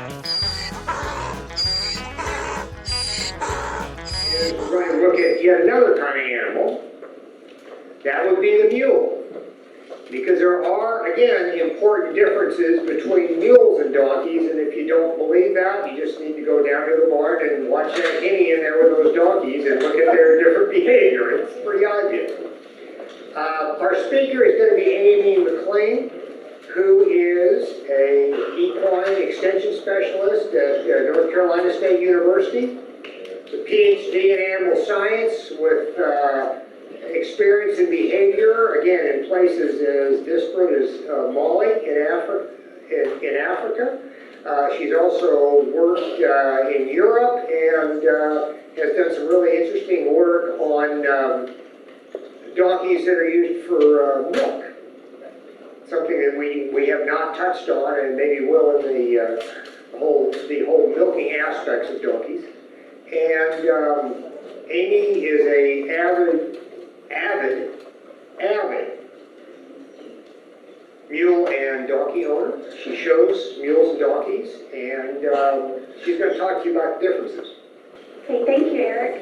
And we're going to look at yet another kind of animal. That would be the mule. Because there are, again, important differences between mules and donkeys, and if you don't believe that, you just need to go down to the barn and watch that henny in there with those donkeys and look at their different behavior. It's pretty obvious. Our speaker is going to be Amy McLean, who is an equine extension specialist at North Carolina State University, a PhD in animal science with experience in behavior, again, in places as disparate as Mali in Africa. She's also worked in Europe and has done some really interesting work on donkeys that are used for milk. Something that we have not touched on and maybe will in the whole milking aspects of donkeys. And Amy is a avid mule and donkey owner. She shows mules and donkeys, and she's going to talk to you about the differences. Okay, thank you, Eric.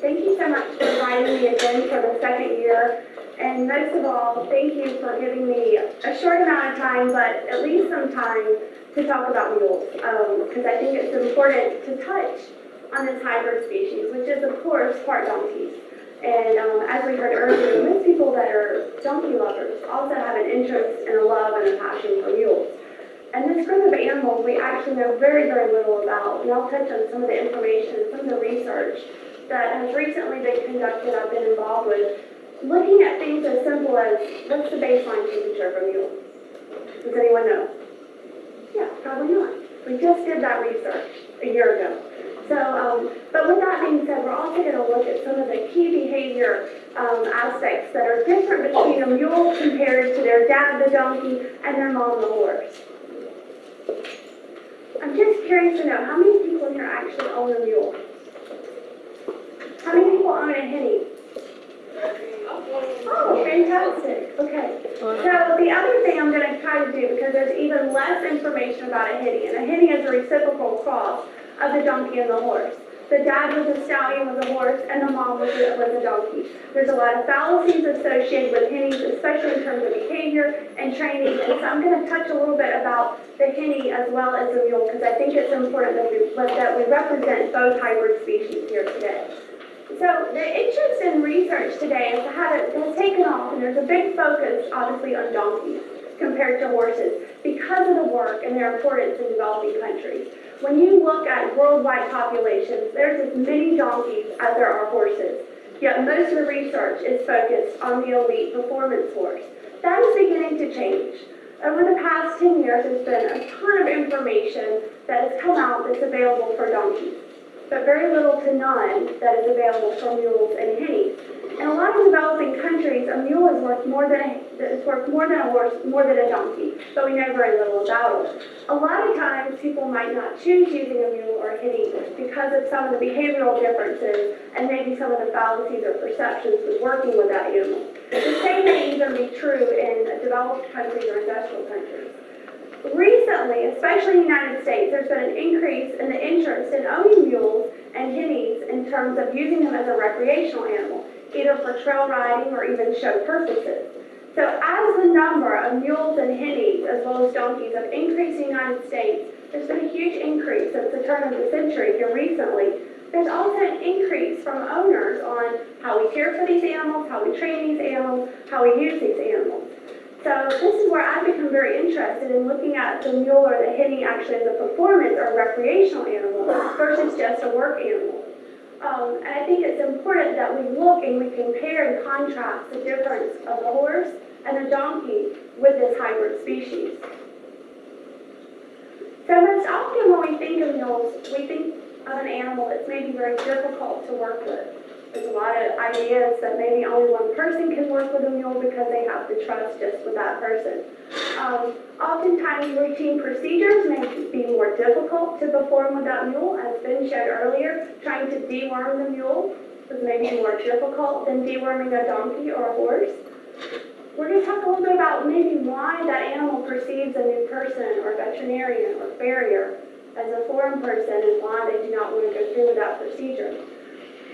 Thank you so much for inviting me again for the second year. And most of all, thank you for giving me a short amount of time, but at least some time to talk about mules, because I think it's important to touch on this hybrid species, which is, of course, part donkeys. And as we heard earlier, most people that are donkey lovers also have an interest and a love and a passion for mules. And this group of animals we actually know very, very little about. And I'll touch on some of the information, some of the research that has recently been conducted, I've been involved with, looking at things as simple as, what's the baseline temperature of a mule? Does anyone know? Yeah, probably not. We just did that research a year ago. So, but with that being said, we're also going to look at some of the key behavior aspects that are different between a mule compared to their dad, the donkey, and their mom, the horse. I'm just curious to know, how many people here actually own a mule? How many people own a henny? Oh, fantastic. Okay. So the other thing I'm going to try to do, because there's even less information about a henny, and a henny is a reciprocal cross of the donkey and the horse. The dad was a stallion with a horse, and the mom was a donkey. There's a lot of fallacies associated with hennies, especially in terms of behavior and training. And so I'm going to touch a little bit about the henny as well as the mule, because I think it's important that we represent both hybrid species here today. So the interest in research today has taken off, and there's a big focus, obviously, on donkeys compared to horses because of the work and their importance in developing countries. When you look at worldwide populations, there's as many donkeys as there are horses, yet most of the research is focused on the elite performance horse. That is beginning to change. Over the past 10 years, there's been a ton of information that has come out that's available for donkeys, but very little to none that is available for mules and hennies. In a lot of developing countries, a mule is worth more than a horse, more than a donkey, but we know very little about it. A lot of times, people might not choose using a mule or a henny because of some of the behavioral differences and maybe some of the fallacies or perceptions with working with that animal. The same may even be true in developed countries or industrial countries. Recently, especially in the United States, there's been an increase in the interest in owning mules and hennies in terms of using them as a recreational animal, either for trail riding or even show purposes. So as the number of mules and hennies, as well as donkeys, have increased in the United States, there's been a huge increase since the turn of the century here recently. There's also an increase from owners on how we care for these animals, how we train these animals, how we use these animals. So this is where I've become very interested in looking at the mule or the henny actually as a performance or recreational animal versus just a work animal. And I think it's important that we look and we compare and contrast the difference of the horse and the donkey with this hybrid species. So most often when we think of mules, we think of an animal that's maybe very difficult to work with. There's a lot of ideas that maybe only one person can work with a mule because they have to trust just with that person. Oftentimes, routine procedures may be more difficult to perform with that mule. As Ben showed earlier, trying to deworm the mule was maybe more difficult than deworming a donkey or a horse. We're going to talk a little bit about maybe why that animal perceives a new person or veterinarian or farrier as a foreign person and why they do not want to go through with that procedure.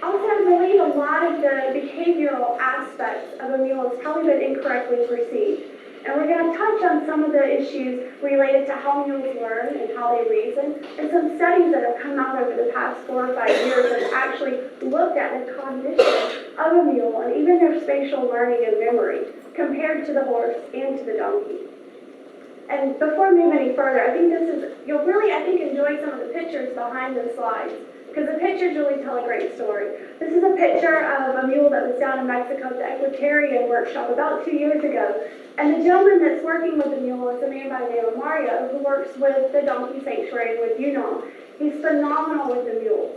Also, I believe a lot of the behavioral aspects of a mule has probably been incorrectly perceived. And we're going to touch on some of the issues related to how mules learn and how they reason, and some studies that have come out over the past 4 or 5 years that have actually looked at the cognition of a mule and even their spatial learning and memory compared to the horse and to the donkey. And before we move any further, I think you'll really, enjoy some of the pictures behind the slides, because the pictures really tell a great story. This is a picture of a mule that was down in Mexico at the equestrian workshop about 2 years ago. And the gentleman that's working with the mule is a man by the name of Mario, who works with the donkey sanctuary with UNOM. He's phenomenal with the mules.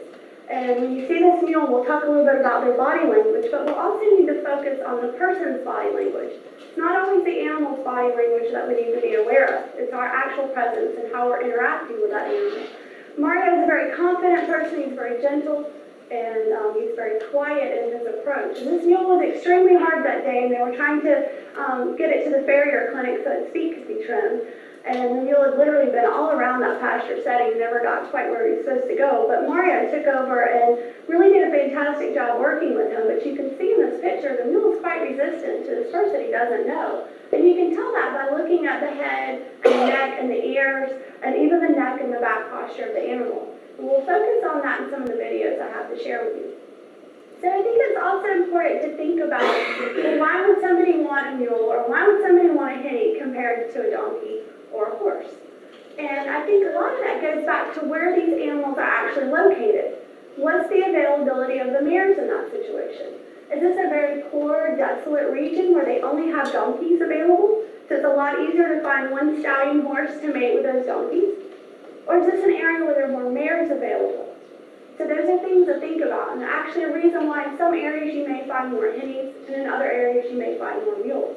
And when you see this mule, we'll talk a little bit about their body language, but we'll also need to focus on the person's body language. It's not always the animal's body language that we need to be aware of. It's our actual presence and how we're interacting with that animal. Mario is a very confident person. He's very gentle, and he's very quiet in his approach. And this mule was extremely hard that day, and they were trying to get it to the farrier clinic so its feet could be trimmed. And the mule had literally been all around that pasture setting, never got quite where he was supposed to go. But Mario took over and really did a fantastic job working with him. But you can see in this picture, the mule is quite resistant to this person he doesn't know. And you can tell that by looking at the head and the neck and the ears and even the neck and the back posture of the animal. And we'll focus on that in some of the videos I have to share with you. So I think it's also important to think about, why would somebody want a mule, or why would somebody want a hinny compared to a donkey or a horse? And I think a lot of that goes back to where these animals are actually located. What's the availability of the mares in that situation? Is this a very poor, desolate region where they only have donkeys available? So it's a lot easier to find one stallion horse to mate with those donkeys? Or is this an area where there are more mares available? So those are things to think about, and actually a reason why in some areas you may find more hinnies, and in other areas you may find more mules.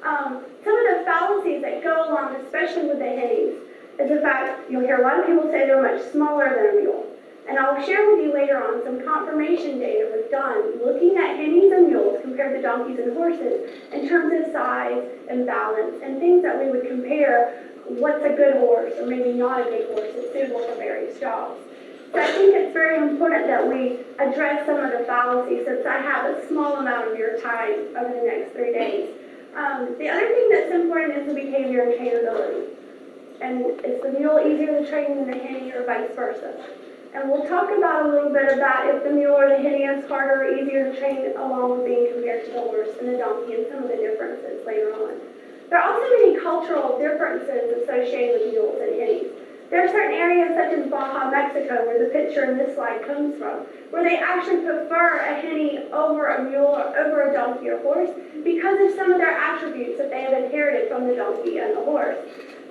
Some of the fallacies that go along, especially with the hinnies, is the fact you'll hear a lot of people say they're much smaller than a mule. And I'll share with you later on some confirmation data was done looking at hinnies and mules compared to donkeys and horses in terms of size and balance and things that we would compare what's a good horse or maybe not a good horse that's suitable for various jobs. So I think it's very important that we address some of the fallacies since I have a small amount of your time over the next 3 days. The other thing that's important is the behavior and trainability. And is the mule easier to train than the hinny or vice versa? And we'll talk about a little bit of that, if the mule or the hinny is harder or easier to train along with being compared to the horse and the donkey and some of the differences later on. There are also many cultural differences associated with mules and hinnies. There are certain areas such as Baja, Mexico, where the picture in this slide comes from, where they actually prefer a hinny over a mule or over a donkey or horse because of some of their attributes that they have inherited from the donkey and the horse.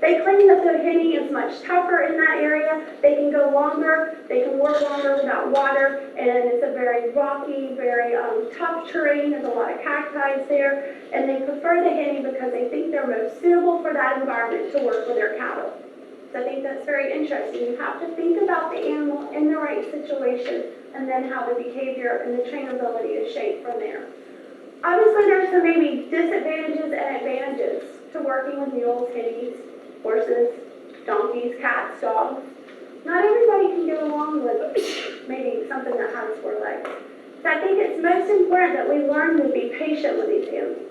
They claim that the hinny is much tougher in that area. They can go longer, they can work longer without water, and it's a very rocky, very tough terrain. There's a lot of cacti there, and they prefer the hinny because they think they're most suitable for that environment to work with their cattle. So I think that's very interesting. You have to think about the animal in the right situation and then how the behavior and the trainability is shaped from there. Obviously, there's some maybe disadvantages and advantages to working with mules, hinnies, horses, donkeys, cats, dogs. Not everybody can get along with maybe something that has 4 legs. So I think it's most important that we learn to be patient with these animals.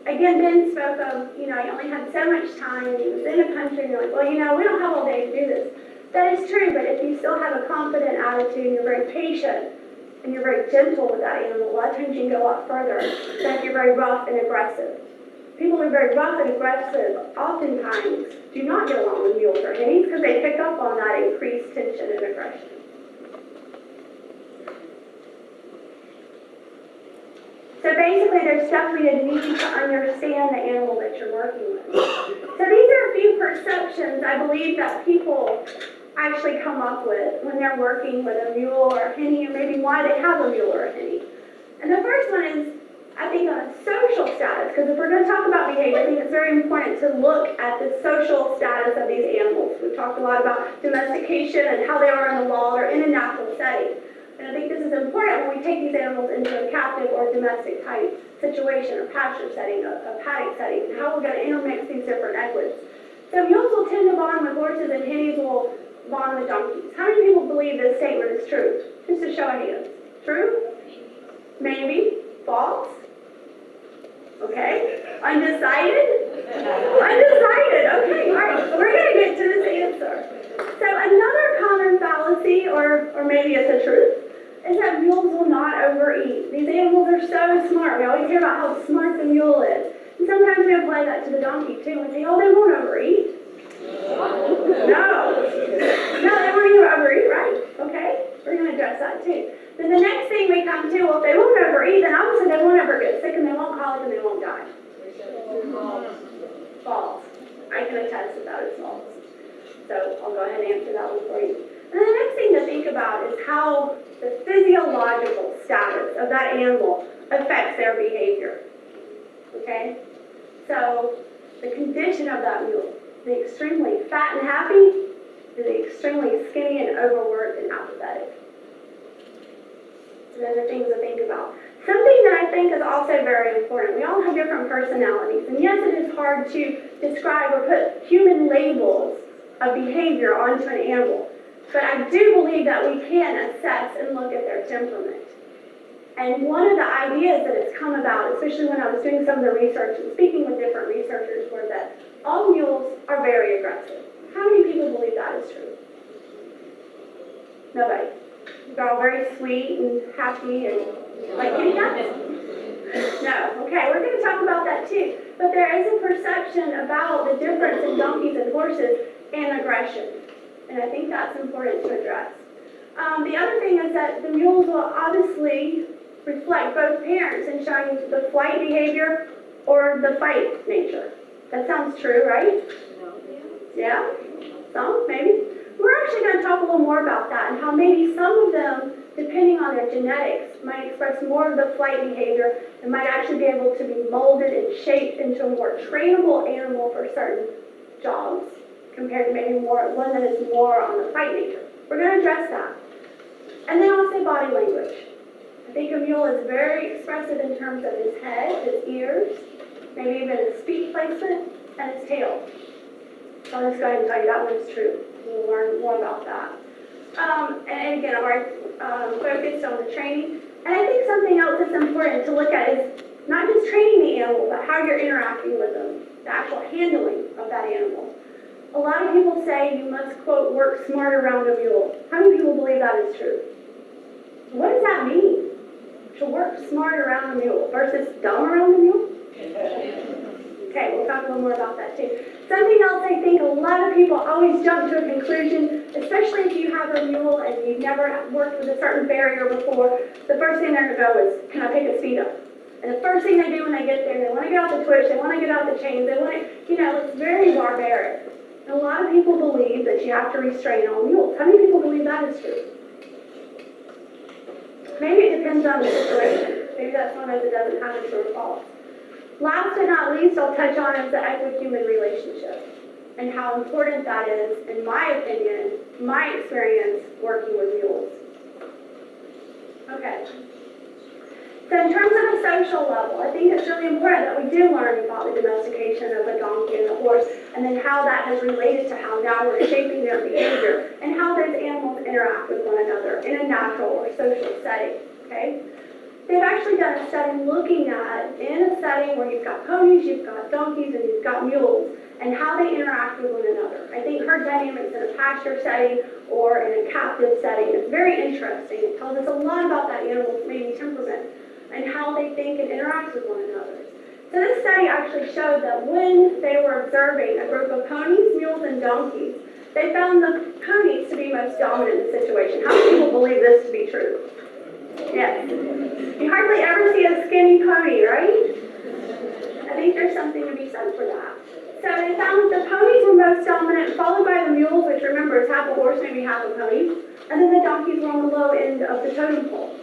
Again, Ben spoke of, he only had so much time, and he was in a country, and you're like, well, we don't have all day to do this. That is true, but if you still have a confident attitude, and you're very patient, and you're very gentle with that animal, a lot of times you can go a lot further than if you're very rough and aggressive. People who are very rough and aggressive oftentimes do not get along with mules or hinnies because they pick up on that increased tension and aggression. So basically, there's definitely a need to understand the animal that you're working with. So these are a few perceptions I believe that people actually come up with when they're working with a mule or a hinny, or maybe why they have a mule or a hinny. And the first one is, I think, on social status, because if we're going to talk about behavior, I think it's very important to look at the social status of these animals. We've talked a lot about domestication and how they are in the wild or in a natural setting. And I think this is important when we take these animals into a captive or domestic type situation, or pasture setting, a paddock setting, and how we're going to intermix these different equids. So mules will tend to bond with horses, and hinnies will bond with believe this statement is true? Just a show of hands. True? Maybe? False? Okay. Undecided? Undecided. Okay, all right. We're going to get to this answer. So another common fallacy, or maybe it's a truth, is that mules will not overeat. These animals are so smart. We always hear about how smart the mule is. And sometimes we apply that to the donkey too and say, oh, they won't overeat. No, they won't even overeat, right? Okay, we're going to address that too. Then the next thing we come to, well, if they won't overeat, then obviously they won't ever get sick and they won't colic and they won't die. False. I can attest that is false. So I'll go ahead and answer that one for you. And then the next thing to think about is how the physiological status of that animal affects their behavior. Okay? So the condition of that mule, is it extremely fat and happy? Is it extremely skinny and overworked and apathetic? So those are things to think about. Something that I think is also very important. We all have different personalities. And yes, it is hard to describe or put human labels of behavior onto an animal. But I do believe that we can assess and look at their temperament. And one of the ideas that has come about, especially when I was doing some of the research and speaking with different researchers, were that all mules are very aggressive. How many people believe that is true? Nobody. They're all very sweet and happy and like kitty cats? No. Okay, we're going to talk about that too. But there is a perception about the difference in donkeys and horses and aggression. And I think that's important to address. The other thing is that the mules will obviously reflect both parents in showing the flight behavior or the fight nature. That sounds true, right? Yeah? Some, maybe? We're actually going to talk a little more about that and how maybe some of them, depending on their genetics, might express more of the flight behavior and might actually be able to be molded and shaped into a more trainable animal for certain jobs, compared to maybe one that is more on the fight nature. We're going to address that. And then I'll say body language. I think a mule is very expressive in terms of his head, his ears, maybe even his feet placement, and his tail. So I'll just go ahead and tell you that one's true. We'll learn more about that. And again, I've already focused on the training. And I think something else that's important to look at is not just training the animal, but how you're interacting with them, the actual handling of that animal. A lot of people say you must, quote, work smart around a mule. How many people believe that is true? What does that mean? To work smart around a mule versus dumb around a mule? Okay, we'll talk a little more about that too. Something else I think a lot of people always jump to a conclusion, especially if you have a mule and you've never worked with a certain farrier before, the first thing they're going to go is, can I pick its feet up? And the first thing they do when they get there, they want to get out the twitch, they want to get out the chains, they want to, it's very barbaric. And a lot of people believe that you have to restrain all mules. How many people believe that is true? Maybe it depends on the situation. Maybe that's one of those that doesn't have a true or false. Last but not least, I'll touch on is the equine-human relationship and how important that is, in my opinion, my experience working with mules. Okay. So in terms of a social level, I think it's really important that we do learn about the domestication of the donkey and the horse, and then how that has related to how now we're shaping their behavior and how those animals interact with one another in a natural or social setting. Okay? They've actually done a study looking at, in a setting where you've got ponies, you've got donkeys, and you've got mules, and how they interact with one another. I think herd dynamics in a pasture setting or in a captive setting is very interesting. It tells us a lot about that animal's maybe temperament and how they think and interact with one another. So this study actually showed that when they were observing a group of ponies, mules, and donkeys, they found the ponies to be most dominant in the situation. How many people believe this to be true? Yes. You hardly ever see a skinny pony, right? I think there's something to be said for that. So they found that the ponies were most dominant, followed by the mules, which remember is half a horse, maybe half a pony, and then the donkeys were on the low end of the totem pole.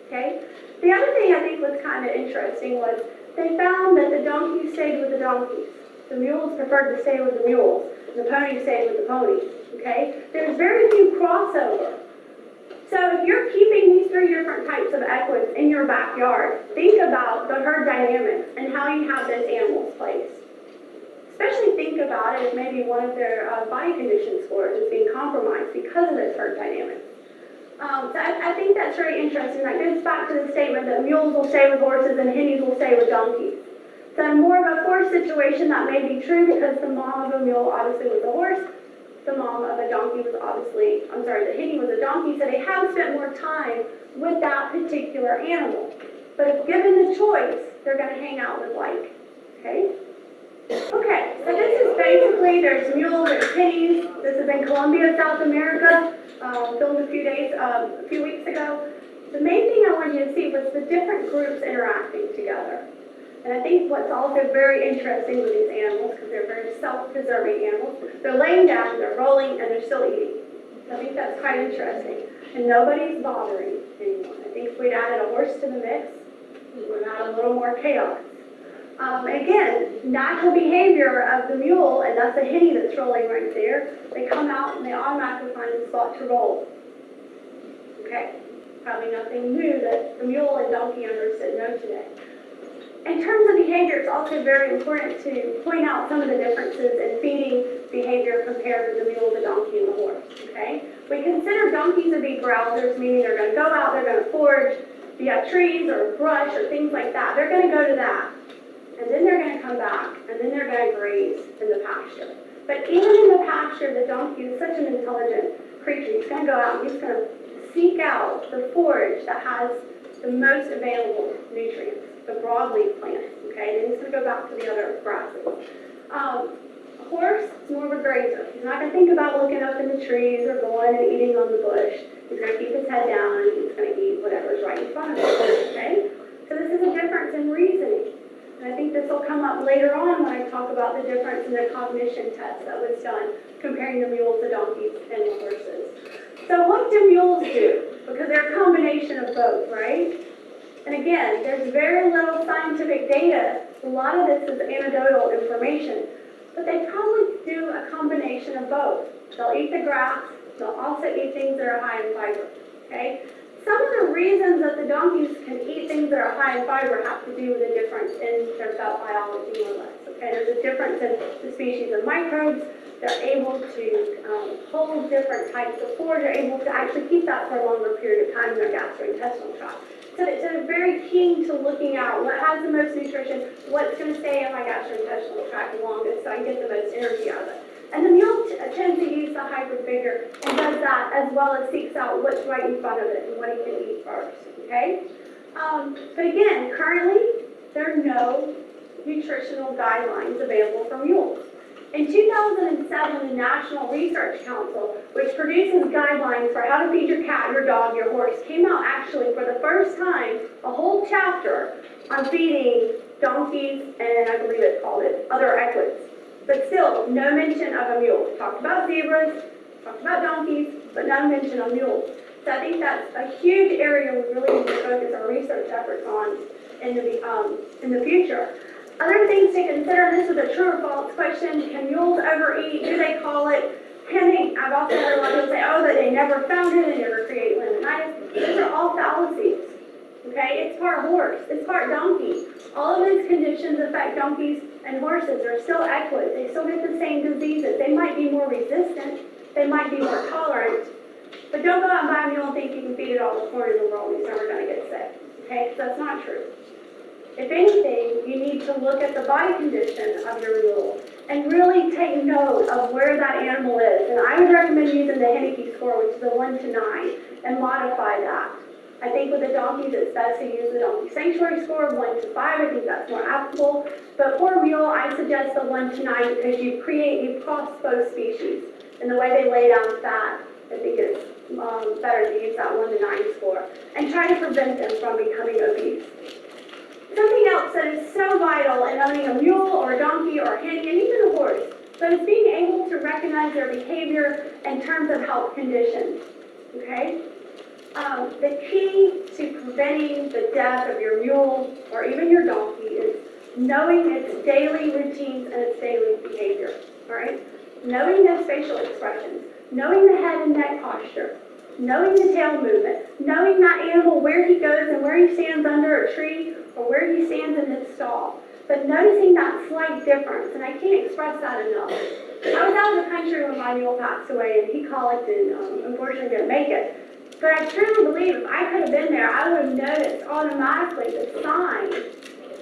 Okay? The other thing I think was kind of interesting was they found that the donkeys stayed with the donkeys. The mules preferred to stay with the mules, and the ponies stayed with the ponies. Okay? There's very few crossover. So if you're keeping these three different types of equids in your backyard, think about the herd dynamics and how you have those animals placed. especially think about it if maybe one of their body condition scores is being compromised because of this herd dynamic. So I think that's very interesting. That goes back to the statement that mules will stay with horses and hennies will stay with donkeys. So in more of a horse situation, that may be true because the mom of a mule obviously was a horse. The mom of a donkey was obviously, I'm sorry, the henny was a donkey, so they have spent more time with that particular animal. But if given the choice, they're going to hang out with like, okay? Okay, so this is basically, there's mules, there's hennies. This is in Colombia, South America, filmed a few weeks ago. The main thing I wanted you to see was the different groups interacting together. And I think what's also very interesting with these animals, because they're very self-preserving animals, they're laying down, they're rolling, and they're still eating. I think that's quite interesting. And nobody's bothering anyone. I think if we'd added a horse to the mix, we would add a little more chaos. Again, natural behavior of the mule, and that's the henny that's rolling right there, they come out and they automatically find a spot to roll. Okay, probably nothing new that the mule and donkey owners said no today. In terms of behavior, it's also very important to point out some of the differences in feeding behavior compared with the mule, the donkey, and the horse, okay? We consider donkeys to be browsers, meaning they're going to go out, they're going to forage, if you have trees or brush or things like that, they're going to go to that. And then they're going to come back, and then they're going to graze in the pasture. But even in the pasture, the donkey is such an intelligent creature. He's going to go out and he's going to seek out the forage that has the most available nutrients, the broadleaf plants, okay? Then he's going to go back to the other grasses. A horse is more of a grazer. He's not going to think about looking up in the trees or going and eating on the bush. He's going to keep his head down and he's going to eat whatever's right in front of him, okay? So this is a difference in reasoning. And I think this will come up later on when I talk about the difference in the cognition test that was done comparing the mules, the donkeys, and the horses. So what do mules do? Because they're a combination of both, right? And again, there's very little scientific data. A lot of this is anecdotal information. But they probably do a combination of both. They'll eat the grass. They'll also eat things that are high in fiber, okay? Some of the reasons that the donkeys can eat things that are high in fiber have to do with a difference in their gut biology, more or less. Okay, there's a difference in the species of microbes. They're able to hold different types of food. They're able to actually keep that for a longer period of time in their gastrointestinal tract. So they're very keen to looking at what has the most nutrition, what's going to stay in my gastrointestinal tract the longest so I can get the most energy out of it. And the mule tends to use the hybrid figure and does that as well as seeks out what's right in front of it and what he can eat first, okay? But again, currently, there are no nutritional guidelines available for mules. In 2007, the National Research Council, which produces guidelines for how to feed your cat, your dog, your horse, came out actually for the first time, a whole chapter on feeding donkeys and I believe it's called other equids. But still, no mention of a mule. Talked about zebras, talked about donkeys, but no mention of mules. So I think that's a huge area we really need to focus our research efforts on in the future. Other things to consider, and this is a true or false question, can mules overeat? Do they call it? I've also heard a lot of people say, oh, that they never found it, they never created laminitis. Those are all fallacies. Okay, it's part horse, it's part donkey. All of these conditions affect donkeys and horses. They're still equids. They still get the same diseases. They might be more resistant. They might be more tolerant. But don't go out and buy a mule and think you can feed it all the corn in the world. He's never going to get sick. Okay, so that's not true. If anything, you need to look at the body condition of your mule and really take note of where that animal is. And I would recommend using the Henneke score, which is a 1 to 9, and modify that. I think with the donkeys, it's best to use the donkey sanctuary score of 1 to 5. I think that's more applicable. But for a mule, I suggest the 1 to 9 because you cross both species. And the way they lay down fat, I think it's better to use that 1 to 9 score. And try to prevent them from becoming obese. Something else that is so vital in owning a mule or a donkey or a hen, and even a horse, but is being able to recognize their behavior in terms of health conditions. Okay? The key to preventing the death of your mule or even your donkey is knowing its daily routines and its daily behavior. All right? Knowing those facial expressions, knowing the head and neck posture, knowing the tail movement, knowing that animal, where he goes and where he stands under a tree or where he stands in his stall. but noticing that slight difference, and I can't express that enough. I was out of the country when my mule passed away, and he colicked and unfortunately didn't make it. But I truly believe if I could have been there, I would have noticed automatically the sign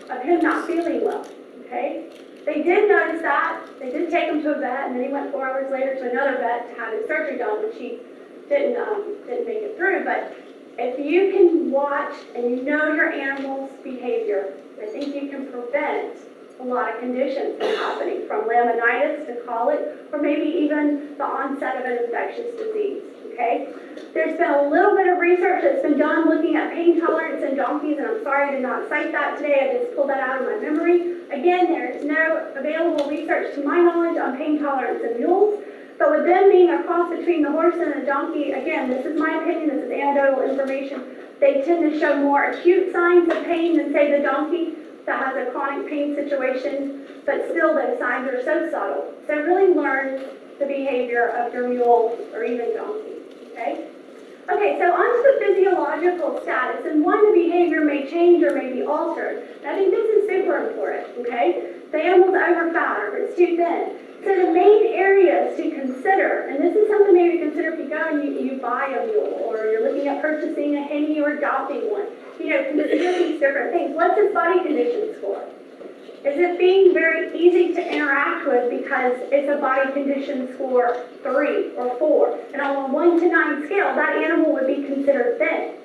of him not feeling well, okay? They did notice that. They did take him to a vet, and then he went 4 hours later to another vet to have his surgery done, which he didn't make it through. But if you can watch and you know your animal's behavior, I think you can prevent a lot of conditions from happening, from laminitis to colic, or maybe even the onset of an infectious disease, okay? There's been a little bit of research that's been done looking at pain tolerance in donkeys, and I'm sorry I did not cite that today. I just pulled that out of my memory. Again, there is no available research to my knowledge on pain tolerance in mules, but with them being a cross between the horse and the donkey, again, this is my opinion, this is anecdotal information, they tend to show more acute signs of pain than, say, the donkey that has a chronic pain situation, but still those signs are so subtle. So really learn the behavior of your mule or even donkey, okay? Okay, so on to the physiological status, and one, the behavior may change or may be altered. And I think this is super important, okay? The animal's over fat or if it's too thin. So the main areas to consider, and this is something maybe to consider if you go and you buy a mule, or you're looking at purchasing a henny or adopting one. You know, consider these different things. What's its body condition score? Is it being very easy to interact with because it's a body condition score 3 or 4? And on a 1 to 9 scale, that animal would be considered thin.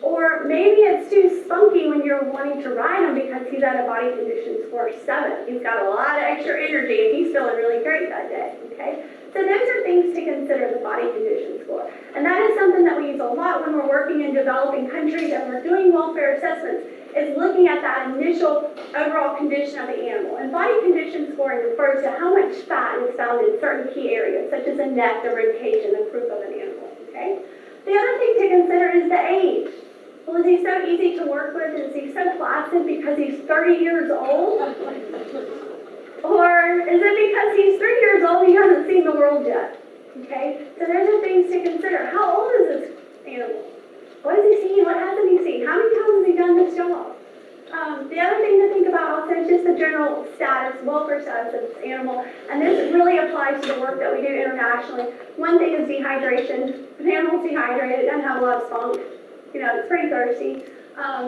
Or maybe it's too spunky when you're wanting to ride him because he's at a body condition score 7. He's got a lot of extra energy and he's feeling really great that day, okay? So those are things to consider, the body condition score. And that is something that we use a lot when we're working in developing countries and we're doing welfare assessments, is looking at that initial overall condition of the animal. And body condition scoring refers to how much fat is found in certain key areas, such as the neck, the rib cage, and the croup of an animal, okay? The other thing to consider is the age. Well, is he so easy to work with? Is he so placid because he's 30 years old? Or is it because he's 3 years old and he hasn't seen the world yet? Okay? So those are things to consider. How old is this animal? What has he seen? What hasn't he seen? How many times has he done this job? The other thing to think about also is just the general status, welfare status of this animal. And this really applies to the work that we do internationally. One thing is dehydration. If an animal's dehydrated, it doesn't have a lot of spunk. You know, it's pretty thirsty.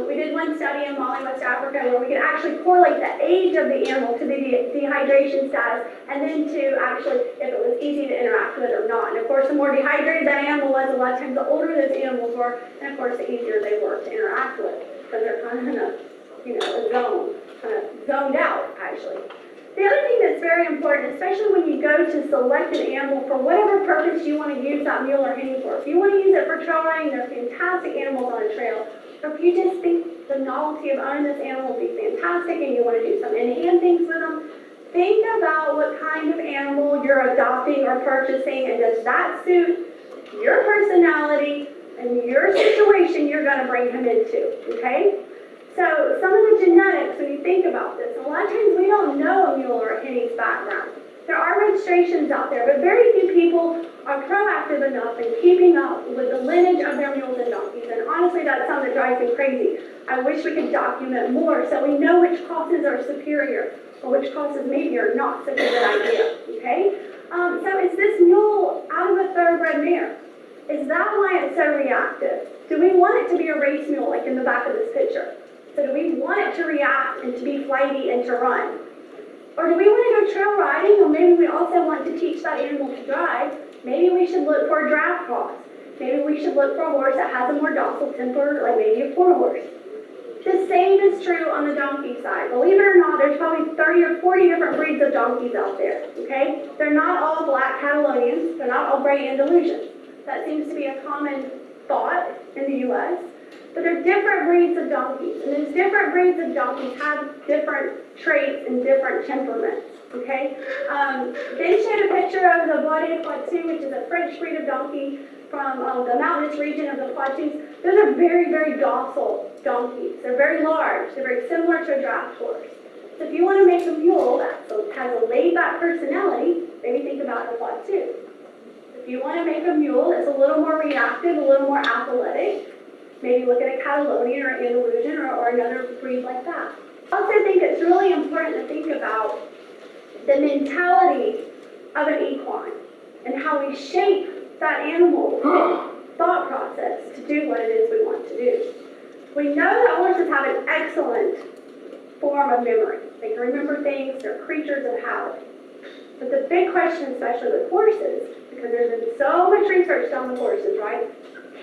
We did one study in Mali, West Africa, where we could actually correlate the age of the animal to the dehydration status, and then to actually, if it was easy to interact with or not. And of course, the more dehydrated that animal was, a lot of times the older those animals were, and of course, the easier they were to interact with, because they're kind of in a, you know, a zone, kind of zoned out, actually. The other thing that's very important, especially when you go to select an animal for whatever purpose you want to use that mule or henny for. If you want to use it for trail riding, they're fantastic animals on a trail. Or if you just think the novelty of owning this animal will be fantastic and you want to do some in-hand things with them, think about what kind of animal you're adopting or purchasing, and does that suit your personality and your situation you're going to bring him into, okay? So some of the genetics, when you think about this, a lot of times we don't know a mule or a henny's background. There are registrations out there, but very few people are proactive enough in keeping up with the lineage of their mules and donkeys. And honestly, that's something that drives me crazy. I wish we could document more so we know which crosses are superior or which crosses maybe are not such a good idea, okay? So is this mule out of a thoroughbred mare? Is that why it's so reactive? Do we want it to be a race mule like in the back of this picture? So do we want it to react and to be flighty and to run? Or do we want to go trail riding, or maybe we also want to teach that animal to drive? Maybe we should look for a draft cross. Maybe we should look for a horse that has a more docile temper, like maybe a quarter horse. The same is true on the donkey side. Believe it or not, there's probably 30 or 40 different breeds of donkeys out there, okay? They're not all black Catalonians. They're not all gray Andalusians. That seems to be a common thought in the U.S. But they're different breeds of donkeys, and these different breeds of donkeys have different traits and different temperaments, okay? They showed a picture of the Bois Poitou, which is a French breed of donkey from the mountainous region of the Poitous. Those are very, very docile donkeys. They're very large. They're very similar to a draft horse. So if you want to make a mule that has a laid-back personality, maybe think about the Poitou. If you want to make a mule that's a little more reactive, a little more athletic, maybe look at a Catalonian or Andalusian or another breed like that. I also think it's really important to think about the mentality of an equine and how we shape that animal's thought process to do what it is we want to do. We know that horses have an excellent form of memory. They can remember things, they're creatures of habit. But the big question, especially with horses, because there's been so much research done with horses, right?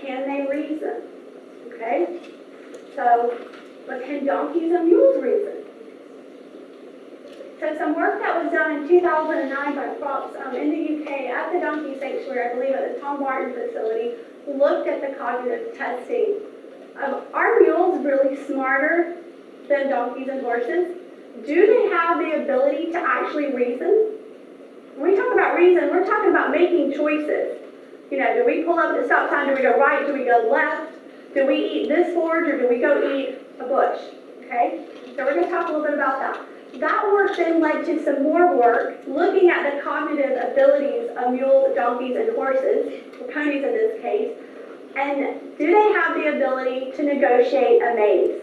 Can they reason? Okay? So, but can donkeys and mules reason? So some work that was done in 2009 by Props in the UK at the donkey sanctuary, I believe at the Tom Barton facility, looked at the cognitive testing. Are mules really smarter than donkeys and horses? Do they have the ability to actually reason? When we talk about reason, we're talking about making choices. You know, do we pull up at the stop sign? Do we go right? Do we go left? Do we eat this forage or do we go eat a bush? Okay? So we're going to talk a little bit about that. That work then led to some more work looking at the cognitive abilities of mules, donkeys, and horses, or ponies in this case, and do they have the ability to negotiate a maze?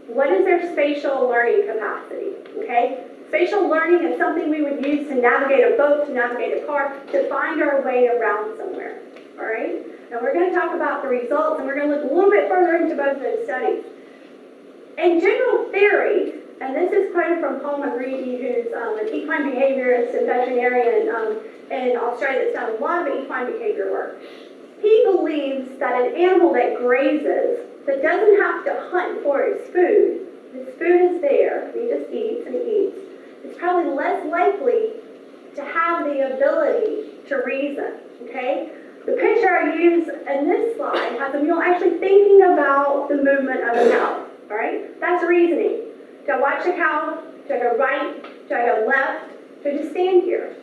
What is their spatial learning capacity? Okay? Spatial learning is something we would use to navigate a boat, to navigate a car, to find our way around somewhere. All right? Now we're going to talk about the results, and we're going to look a little bit further into both of those studies. In general theory, and this is quoted from Paul McGreevy, who's an equine behaviorist and veterinarian in Australia that's done a lot of equine behavior work. He believes that an animal that grazes, that doesn't have to hunt for its food is there, he just eats and eats, is probably less likely to have the ability to reason, okay? The picture I use in this slide has a mule actually thinking about the movement of a cow, all right? That's reasoning. Do I watch a cow? Do I go right? Do I go left? Do I just stand here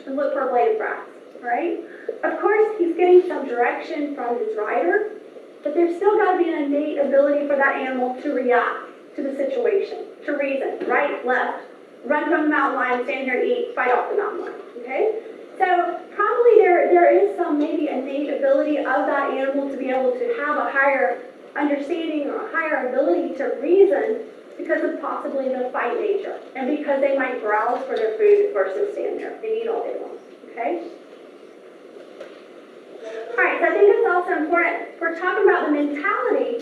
and look for a blade of grass, all right? Of course, he's getting some direction from his rider, but there's still got to be an innate ability for that animal to react to the situation, to reason, right, left, run from the mountain lion, stand here and eat, fight off the mountain lion, okay? So probably there is some maybe innate ability of that animal to be able to have a higher understanding or a higher ability to reason because of possibly the fight nature and because they might browse for their food versus stand there and eat all day long, okay? All right, so I think it's also important, if we're talking about the mentality,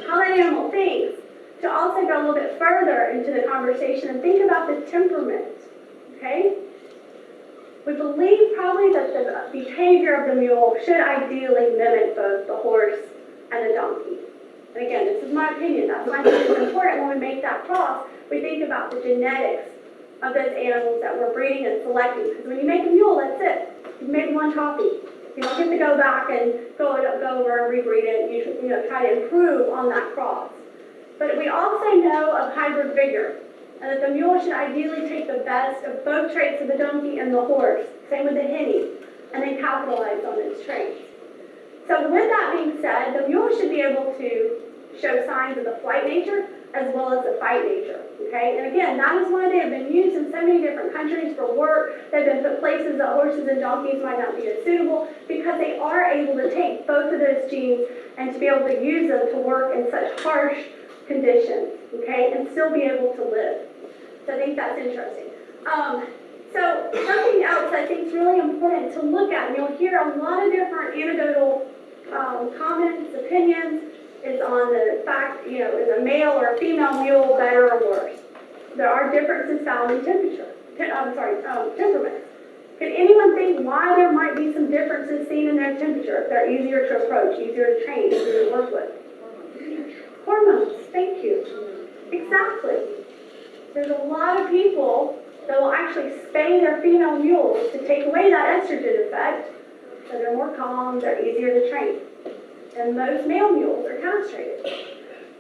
how that animal thinks, to also go a little bit further into the conversation and think about the temperament, okay? We believe probably that the behavior of the mule should ideally mimic both the horse and the donkey. And again, this is my opinion. That's why I think it's important when we make that cross, we think about the genetics of those animals that we're breeding and selecting. Because when you make a mule, that's it. You've made one copy. You don't get to go back and go over and rebreed it. You try to improve on that cross. But we also know of hybrid vigor, and that the mule should ideally take the best of both traits of the donkey and the horse, same with the hinny, and then capitalize on its traits. So with that being said, the mule should be able to show signs of the flight nature as well as the fight nature, okay? And again, that is why they have been used in so many different countries for work. They've been put places that horses and donkeys might not be as suitable because they are able to take both of those genes and to be able to use them to work in such harsh conditions, okay, and still be able to live. So I think that's interesting. So something else I think is really important to look at, and you'll hear a lot of different anecdotal comments, opinions, is on the fact, is a male or a female mule better or worse? There are differences found in temperament. Can anyone think why there might be some differences seen in their temperature? If they're easier to approach, easier to train, easier to work with? Hormones, thank you. Exactly. There's a lot of people that will actually spay their female mules to take away that estrogen effect, so they're more calm, they're easier to train. And most male mules are castrated.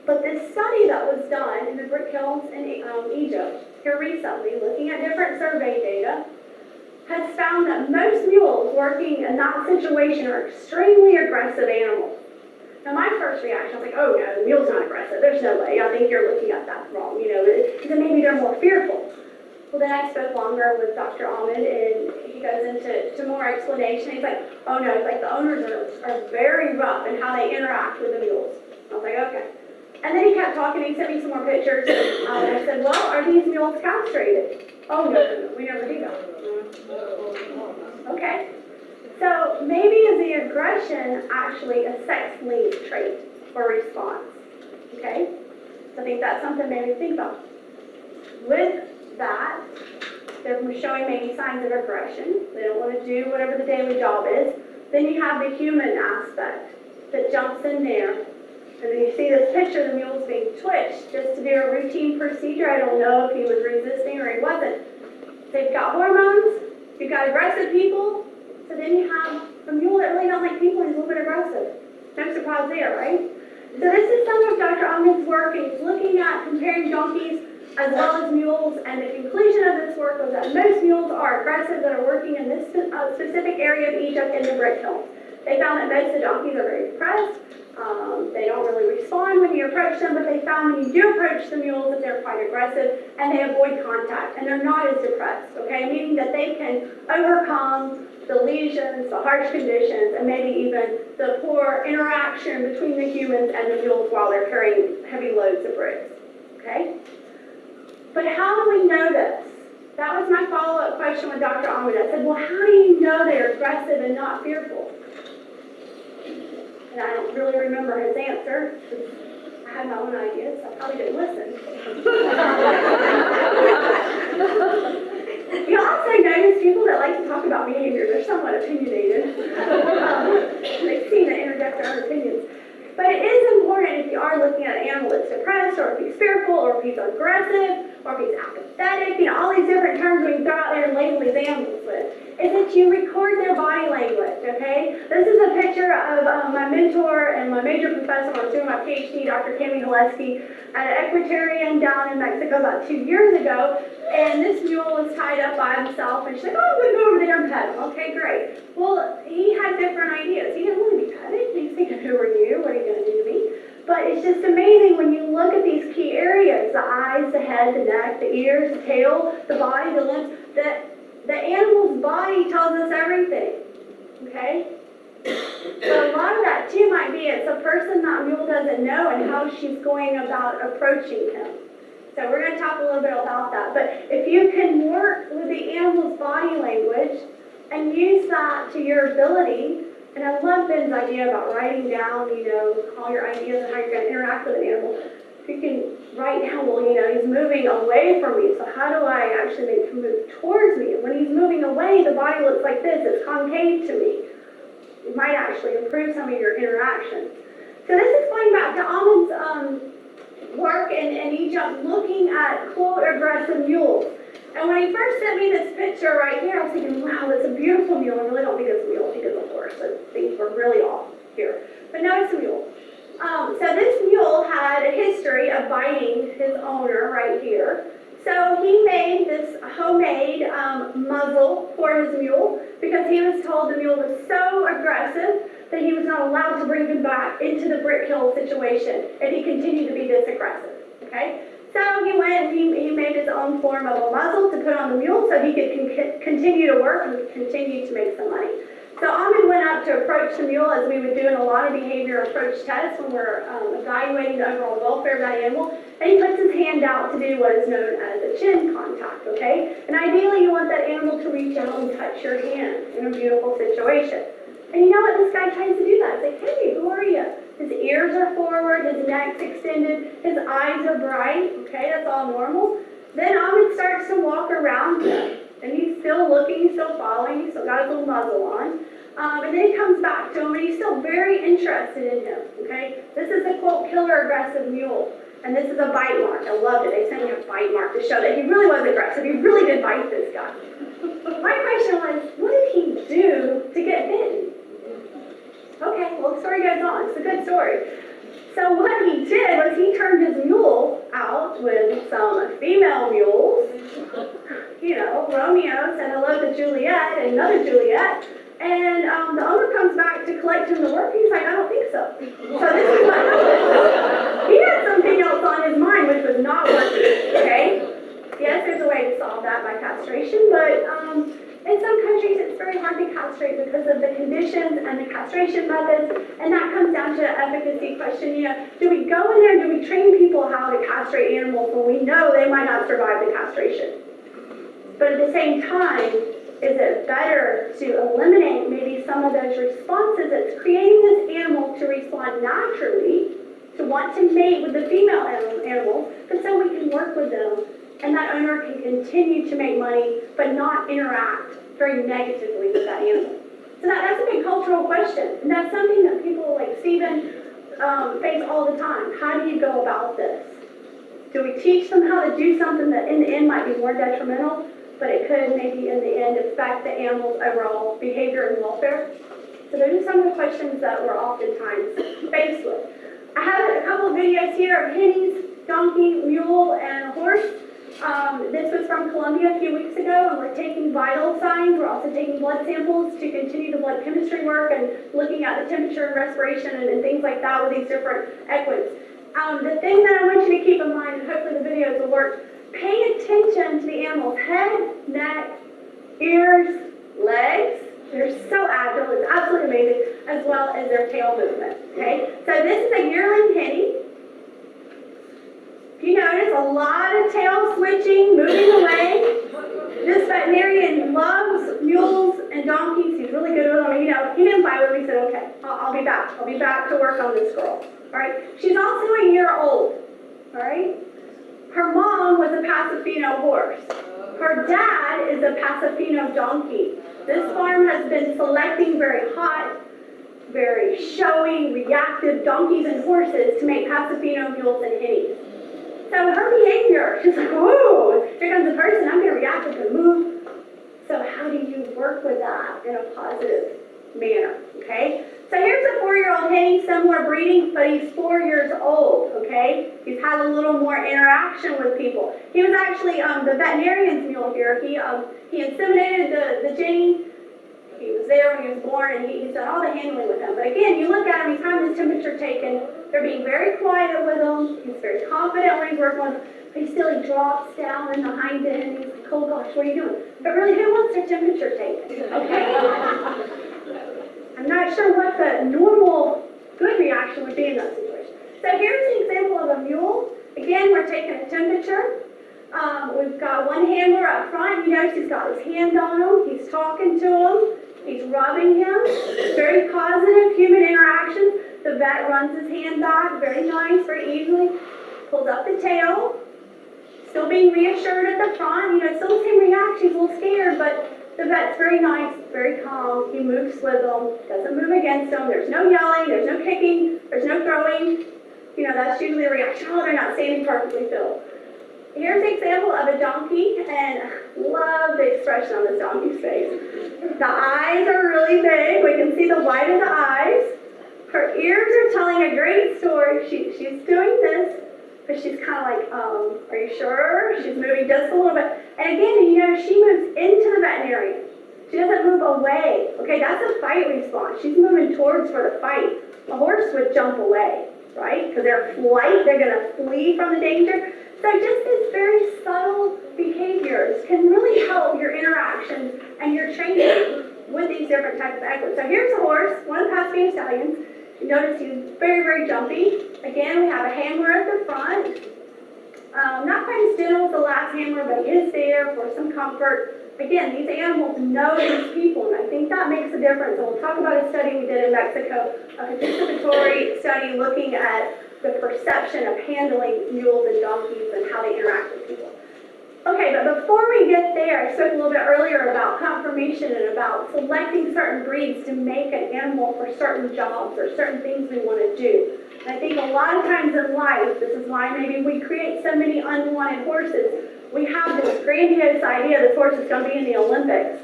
But this study that was done in the brick kilns in Egypt here recently, looking at different survey data, has found that most mules working in that situation are extremely aggressive animals. Now my first reaction, I was like, oh no, the mule's not aggressive. There's no way. I think you're looking at that wrong. Because maybe they're more fearful. Well, then I spoke longer with Dr. Ahmed, and he goes into more explanation. He's like, oh no, the owners are very rough in how they interact with the mules. I was like, okay. And then he kept talking, he sent me some more pictures, and I said, well, are these mules castrated? Oh, no, we never do that. Okay, so maybe is the aggression actually a sex-linked trait or response? Okay, so I think that's something maybe to think about. With that, they're showing maybe signs of aggression. They don't want to do whatever the daily job is. Then you have the human aspect that jumps in there. And then you see this picture of the mules being twitched just to do a routine procedure. I don't know if he was resisting or he wasn't. They've got hormones. You've got aggressive people. So then you have a mule that really don't like people and he's a little bit aggressive. No surprise there, right? So this is some of Dr. Ahmed's work, and he's looking at comparing donkeys as well as mules, and the conclusion of this work was that most mules are aggressive that are working in this specific area of Egypt in the Brick Hills. They found that most of the donkeys are very depressed. They don't really respond when you approach them, but they found when you do approach the mules that they're quite aggressive and they avoid contact and they're not as depressed, okay? Meaning that they can overcome the lesions, the harsh conditions, and maybe even the poor interaction between the humans and the mules while they're carrying heavy loads of bricks, okay? But how do we know this? That was my follow-up question with Dr. Ahmed. I said, well, how do you know they're aggressive and not fearful? And I don't really remember his answer. I had my own ideas, so I probably didn't listen. You also notice people that like to talk about behavior. They're somewhat opinionated. They seem to interject their own opinions. But it is important if you are looking at an animal that's depressed, or if he's fearful, or if he's aggressive, or if he's apathetic, all these different terms we can throw out there and label these animals with, is that you record their body language, okay? This is a picture of my mentor and my major professor when I was doing my PhD, Dr. Tammy Haleski, at an equestrian down in Mexico about 2 years ago, and this mule was tied up by himself, and she's like, oh, I'm going to go over there and pet him. Okay, great. Well, he had different ideas. He didn't want to be petted. He's thinking, who are you? What are you going to do to me? But it's just amazing when you look at these key areas, the eyes, the head, the neck, the ears, the tail, the body, the limbs, that the animal's body tells us everything, okay? So a lot of that too might be it's a person that mule doesn't know and how she's going about approaching him. So we're going to talk a little bit about that. But if you can work with the animal's body language and use that to your ability, and I love Ben's idea about writing down, all your ideas and how you're going to interact with an animal. If you can write down, well, he's moving away from me, so how do I actually make him move towards me? And when he's moving away, the body looks like this, it's concave to me. It might actually improve some of your interactions. So this is going back to Ahmed's work in Egypt, looking at, quote, aggressive mules. And when he first sent me this picture right here, I was thinking, wow, it's a beautiful mule. I really don't think it's a mule, I think it's a horse. So things were really off here. But no, it's a mule. So this mule had a history of biting his owner right here. So he made this homemade muzzle for his mule because he was told the mule was so aggressive that he was not allowed to bring him back into the Brick Hill situation if he continued to be this aggressive, okay? So he went and he made his own form of a muzzle to put on the mule so he could continue to work and continue to make some money. So Ahmed went up to approach the mule, as we would do in a lot of behavior approach tests when we're evaluating the overall welfare of that animal, and he puts his hand out to do what is known as a chin contact, okay? And ideally you want that animal to reach out and touch your hand in a beautiful situation. And you know what? This guy tries to do that. It's like, hey, who are you? His ears are forward, his neck's extended, his eyes are bright, okay? That's all normal. Then Ahmed starts to walk around him. And he's still looking, he's still following, he's still got his little muzzle on. And then he comes back to him, and he's still very interested in him, okay? This is a, quote, killer aggressive mule. And this is a bite mark. I loved it. They sent me a bite mark to show that he really was aggressive. He really did bite this guy. My question was, what did he do to get bitten? Okay, well, the story goes on. It's a good story. So what he did was he turned his mule out with some female mules. Romeo said hello to Juliet and another Juliet. And the owner comes back to collect him to work. He's like, I don't think so. So this is what happened. He had something else on his mind which was not working, okay? Yes, there's a way to solve that by castration, but in some countries it's very hard to castrate because of the conditions and the castration castration methods, and that comes down to an efficacy question. Do we go in there and do we train people how to castrate animals when we know they might not survive the castration? But at the same time, is it better to eliminate maybe some of those responses that's creating this animal to respond naturally, to want to mate with the female animal, but so we can work with them, and that owner can continue to make money, but not interact very negatively with that animal. So that's a big cultural question, and that's something that people like Stephen face all the time. How do you go about this? Do we teach them how to do something that in the end might be more detrimental, but it could maybe in the end affect the animal's overall behavior and welfare? So those are some of the questions that we're oftentimes faced with. I have a couple of videos here of hennies, donkey, mule, and horse. This was from Colombia a few weeks ago, and we're taking vital signs. We're also taking blood samples to continue the blood chemistry work and looking at the temperature and respiration and things like that with these different equids. The thing that I want you to keep in mind, and hopefully the videos will work, pay attention to the animal's head, neck, ears, legs. They're so agile, it's absolutely amazing, as well as their tail movement, okay? So this is a yearling henny. If you notice, a lot of tail switching, moving away. This veterinarian loves mules and donkeys. He's really good with them. He didn't fight with me. He said, okay, I'll be back. I'll be back to work on this girl, all right? She's also a year old, all right? Her mom was a Pasofino horse. Her dad is a Pasofino donkey. This farm has been selecting very hot, very showy, reactive donkeys and horses to make Pasofino mules and hennies. So her behavior, she's like, whoa, here comes a person, I'm going to react, I'm going to move. So how do you work with that in a positive manner, okay? So here's a 4-year-old henny, similar breeding, but he's 4 years old, okay? He's had a little more interaction with people. He was actually the veterinarian's mule here. He inseminated the Jenny. He was there when he was born, and he's done all the handling with him. But again, you look at him, he's having his temperature taken. They're being very quiet with him. He's very confident when he's working with them. But he drops down in the hind end, and he's like, oh gosh, what are you doing? But really, who wants their temperature taken, okay? I'm not sure what the normal good reaction would be in that situation. So here's an example of a mule. Again, we're taking a temperature. We've got one handler up front. You notice he's got his hand on him. He's talking to him. He's rubbing him. Very positive human interaction. The vet runs his hand back. Very nice, very easily. Pulls up the tail. Still being reassured at the front. Still the same reaction. He's a little scared, but the vet's very nice, very calm. He moves with them, doesn't move against them. There's no yelling, there's no kicking, there's no throwing. That's usually a reaction. Oh, they're not standing perfectly still. Here's an example of a donkey, and I love the expression on this donkey's face. The eyes are really big. We can see the white of the eyes. Her ears are telling a great story. She's doing this, but she's kind of like, are you sure? She's moving just a little bit. And again, she moves into the veterinarian. She doesn't move away. Okay, that's a fight response. She's moving towards for the fight. A horse would jump away, right? Because they're flight, they're going to flee from the danger. So just these very subtle behaviors can really help your interactions and your training with these different types of equids. So here's a horse, one of the Pasofino stallions. You notice he's very, very jumpy. Again, we have a handler at the front. Not quite as gentle as the last handler, but he is there for some comfort. Again, these animals know these people, and I think that makes a difference. And we'll talk about a study we did in Mexico, a participatory study looking at the perception of handling mules and donkeys and how they interact with people. Okay, but before we get there, I spoke a little bit earlier about conformation and about selecting certain breeds to make an animal for certain jobs or certain things we want to do. And I think a lot of times in life, this is why maybe we create so many unwanted horses. We have this grandiose idea this horse is going to be in the Olympics,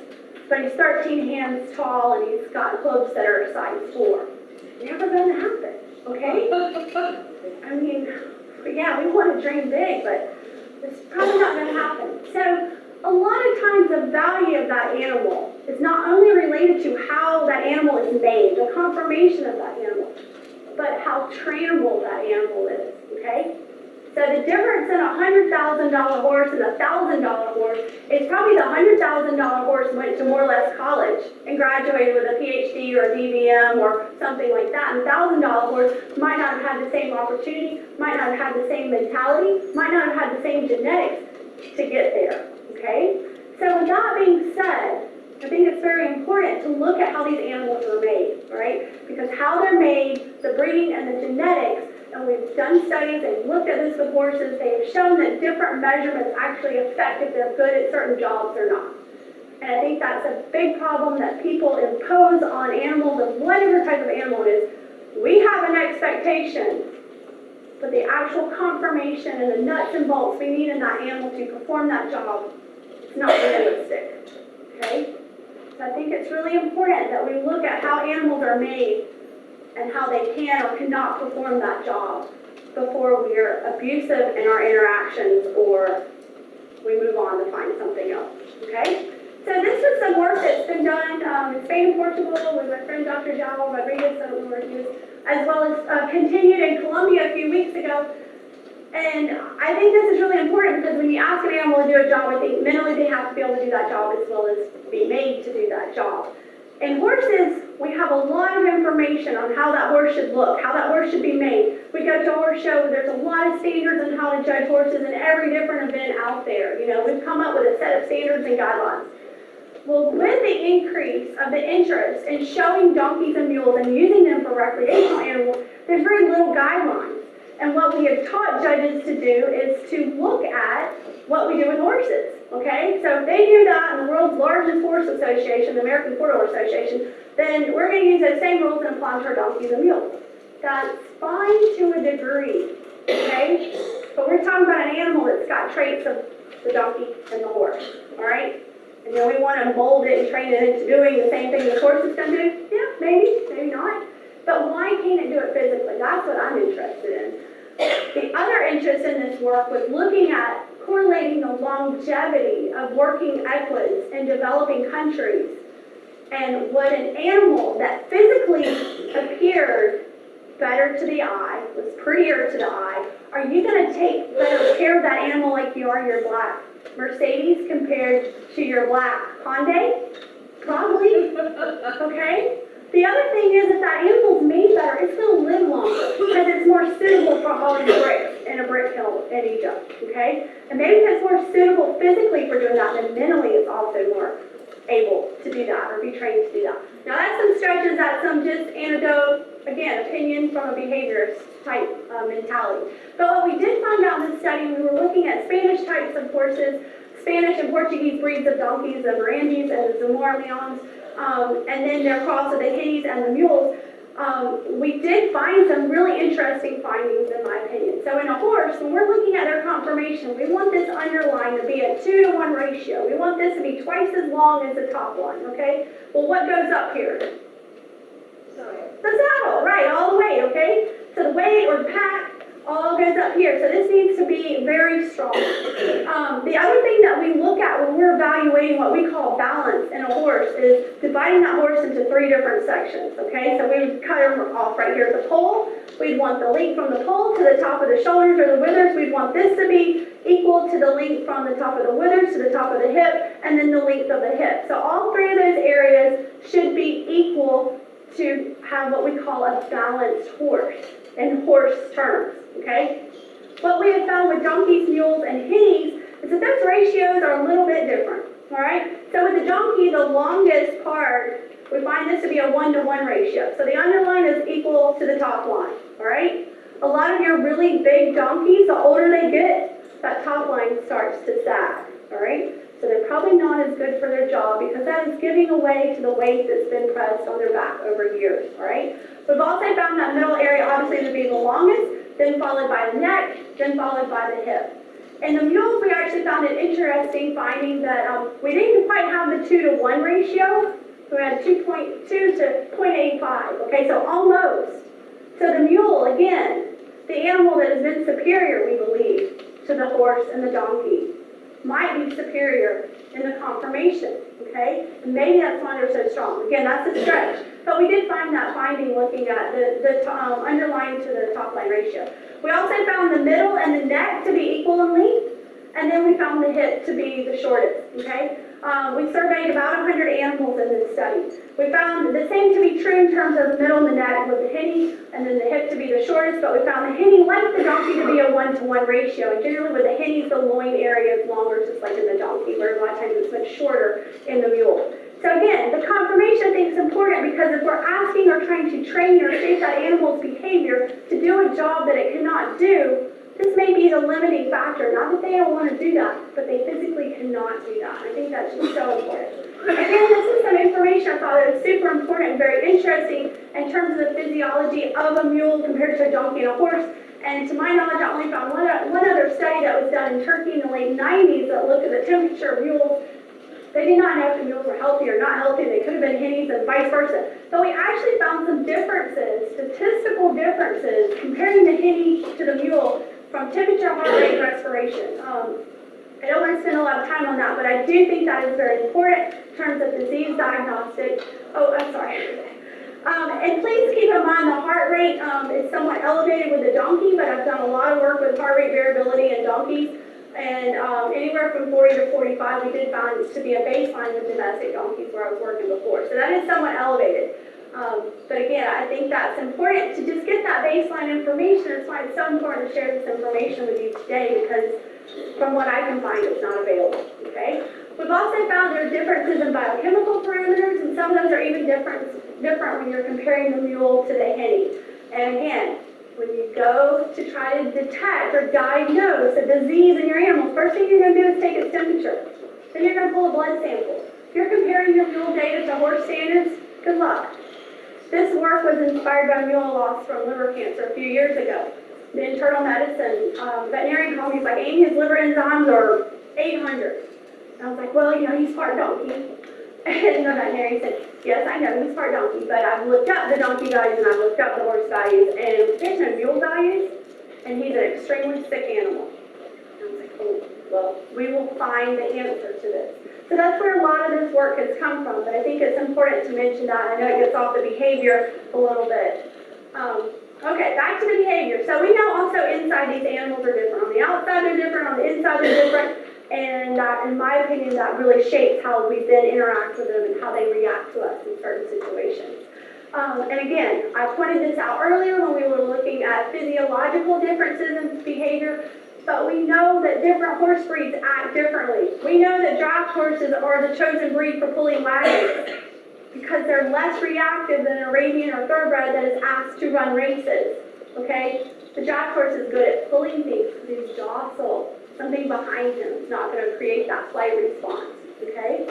but he's 13 hands tall and he's got hooves that are a size 4. Never going to happen, okay? I mean, yeah, we want to dream big, but it's probably not going to happen. So a lot of times the value of that animal is not only related to how that animal is made, the conformation of that animal, but how trainable that animal is, okay? So So the difference in a $100,000 horse and a $1,000 horse is probably the $100,000 horse went to more or less college and graduated with a PhD or a DVM or something like that. And the $1,000 horse might not have had the same opportunity, might not have had the same mentality, might not have had the same genetics to get there, okay? So with that being said, I think it's very important to look at how these animals are made, right? Because how they're made, the breeding and the genetics, and we've done studies and looked at this with horses, they have shown that different measurements actually affect if they're good at certain jobs or not. And I think that's a big problem that people impose on animals of whatever type of animal it is. We have an expectation, but the actual conformation and the nuts and bolts we need in that animal to perform that job is not realistic, okay? So I think it's really important that we look at how animals are made and how they can or cannot perform that job before we are abusive in our interactions or we move on to find something else, okay? So this is some work that's been done in Spain and Portugal with my friend Dr. João Rodriguez, I don't know where he is, as well as continued in Colombia a few weeks ago. And I think this is really important because when you ask an animal to do a job, I think mentally they have to be able to do that job as well as be made to do that job. In horses, we have a lot of information on how that horse should look, how that horse should be made. We go to a horse show where there's a lot of standards on how to judge horses in every different event out there. You know, we've come up with a set of standards and guidelines. Well, with the increase of the interest in showing donkeys and mules and using them for recreational animals, there's very little guidelines. And what we have taught judges to do is to look at what we do with horses, okay? So if they do that in the world's largest horse association, the American Quarter Horse Association, then we're going to use those same rules and apply them to our donkeys and mules. That's fine to a degree, okay? But we're talking about an animal that's got traits of the donkey and the horse, all right? And then we want to mold it and train it into doing the same thing the horse is going to do? Yeah, maybe not. But why can't it do it physically? That's what I'm interested in. The other interest in this work was looking at correlating the longevity of working equids in developing countries and what an animal that physically appeared better to the eye, was prettier to the eye, are you going to take better care of that animal like you are your black Mercedes compared to your black Hyundai? Probably, okay? The other thing is if that animal's made better, it's going to live longer because it's more suitable for hauling bricks in a brick hill in Egypt, okay? And maybe if it's more suitable physically for doing that, then mentally it's also more able to do that or be trained to do that. Now that's some stretches, that's some just anecdote, again, opinion from a behaviorist type mentality. But what we did find out in this study, we were looking at Spanish types of horses, Spanish and Portuguese breeds of donkeys, the Mirandis and the Zamora Leons, and then their cross of the Hitties and the Mules. We did find some really interesting findings in my opinion. So in a horse, when we're looking at their conformation, we want this underline to be a 2-to-1 ratio. We want this to be twice as long as the top one, okay? Well, what goes up here? The saddle, right, all the weight, okay? So the weight or the pack all goes up here. So this needs to be very strong. The other thing that we look at when we're evaluating what we call balance in a horse is dividing that horse into 3 different sections, okay? So we would cut them off right here at the pole. We'd want the length from the pole to the top of the shoulders or the withers. We'd want this to be equal to the length from the top of the withers to the top of the hip, and then the length of the hip. So all 3 of those areas should be equal to have what we call a balanced horse in horse terms, okay? What we have found with donkeys, mules, and Hitties is that those ratios are a little bit different, all right? So with the donkey, the longest part, we find this to be a 1-to-1 ratio. So the underline is equal to the top line, all right? A lot of your really big donkeys, the older they get, that top line starts to sag, all right? So they're probably not as good for their job because that is giving away to the weight that's been pressed on their back over years, all right? We've also found that middle area obviously to be the longest, then followed by the neck, then followed by the hip. In the mules, we actually found it interesting finding that we didn't quite have the 2-to-1 ratio. We had 2.2 to 0.85, okay, so almost. So the mule, again, the animal that has been superior, we believe, to the horse and the donkey, might be superior in the conformation, okay? And maybe that's why they're so strong. Again, that's a stretch. But we did find that finding looking at the underlying to the top line ratio. We also found the middle and the neck to be equal in length, and then we found the hip to be the shortest, okay? We surveyed about 100 animals in this study. We found the same to be true in terms of the middle and the neck with the hinny, and then the hip to be the shortest, but we found the hinny like the donkey to be a 1-to-1 ratio, and generally with the hinny, the loin area is longer, just like in the donkey, where a lot of times it's much shorter in the mule. So again, the confirmation I think is important because if we're asking or trying to train or shape that animal's behavior to do a job that it cannot do, this may be the limiting factor. Not that they don't want to do that, but they physically cannot do that. I think that's just so important. Again, this is some information I thought that was super important and very interesting in terms of the physiology of a mule compared to a donkey and a horse. And to my knowledge, I only found one other study that was done in Turkey in the late 90s that looked at the temperature of mules. They did not know if the mules were healthy or not healthy. They could have been hinnies and vice versa. But we actually found some differences, statistical differences, comparing the hinny to the mule from temperature, heart rate, and respiration. I don't want to spend a lot of time on that, but I do think that is very important in terms of disease diagnostic. Oh, I'm sorry. And please keep in mind the heart rate is somewhat elevated with the donkey, but I've done a lot of work with heart rate variability in donkeys. And anywhere from 40 to 45, we did find this to be a baseline with domestic donkeys where I was working before. So that is somewhat elevated. But again, I think that's important to just get that baseline information. That's why it's so important to share this information with you today, because from what I can find, it's not available, okay? We've also found there are differences in biochemical parameters, and some of those are even different when you're comparing the mule to the hinny. And again, when you go to try to detect or diagnose a disease in your animal, first thing you're going to do is take its temperature. Then you're going to pull a blood sample. If you're comparing your mule data to horse standards, good luck. This work was inspired by mule loss from liver cancer a few years ago. The internal medicine veterinarian called me, like, Amy, his liver enzymes are 800. And I was like, well, he's part donkey. And the veterinarian said, yes, I know he's part donkey, but I've looked up the donkey values and I've looked up the horse values, and there's no mule values, and he's an extremely sick animal. And I was like, oh, well, we will find the answer to this. So that's where a lot of this work has come from, but I think it's important to mention that. I know it gets off the behavior a little bit. Okay, back to the behavior. So we know also inside these animals are different. On the outside they're different, on the inside they're different, and in my opinion, that really shapes how we then interact with them and how they react to us in certain situations. And again, I pointed this out earlier when we were looking at physiological differences in behavior, but we know that different horse breeds act differently. We know that draft horses are the chosen breed for pulling wagons because they're less reactive than an Arabian or thoroughbred that is asked to run races, okay? The draft horse is good at pulling things because he's docile. Something behind him is not going to create that flight response, okay?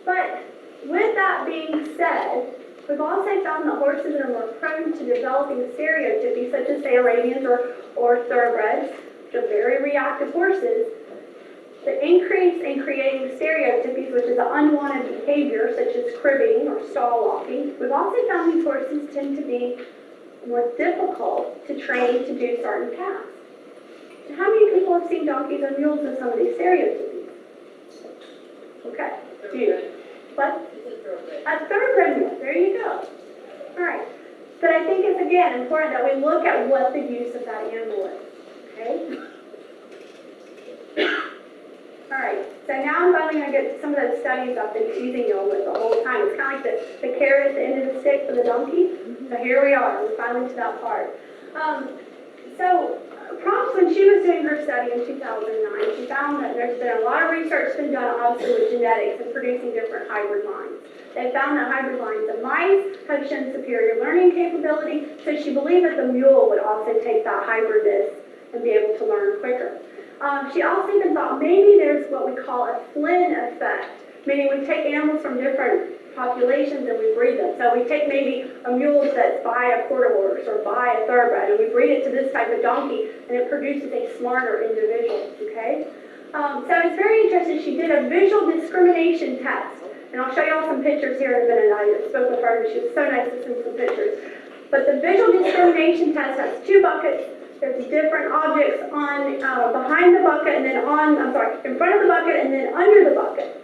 But with that being said, we've also found that horses are more prone to developing stereotypies, such as, say, Arabians or thoroughbreds, which are very reactive horses. The increase in creating stereotypies, which is an unwanted behavior, such as cribbing or stall walking, we've also found these horses tend to be more difficult to train to do certain tasks. So how many people have seen donkeys or mules with some of these stereotypies? Okay. What? A thoroughbred mule. There you go. All right. But I think it's, again, important that we look at what the use of that animal is. Okay? All right, so now I'm finally going to get to some of those studies I've been teasing you with the whole time. It's kind of like the carrot at the end of the stick for the donkey. So here we are. We're finally to that part. So Props, when she was doing her study in 2009, she found that there's been a lot of research been done, obviously, with genetics and producing different hybrid lines. They found that hybrid lines of mice have shown superior learning capability, so she believed that the mule would also take that hybridness and be able to learn quicker. She also even thought maybe there's what we call a Flynn effect, meaning we take animals from different populations and we breed them. So we take maybe a mule that's by a quarter horse or by a thoroughbred, and we breed it to this type of donkey, and it produces a smarter individual, okay? So it's very interesting. She did a visual discrimination test, and I'll show you all some pictures here in a minute. I spoke with her, and she was so nice to send some pictures. But the visual discrimination test has two buckets. There's different objects on behind the bucket, and then in front of the bucket, and then under the bucket.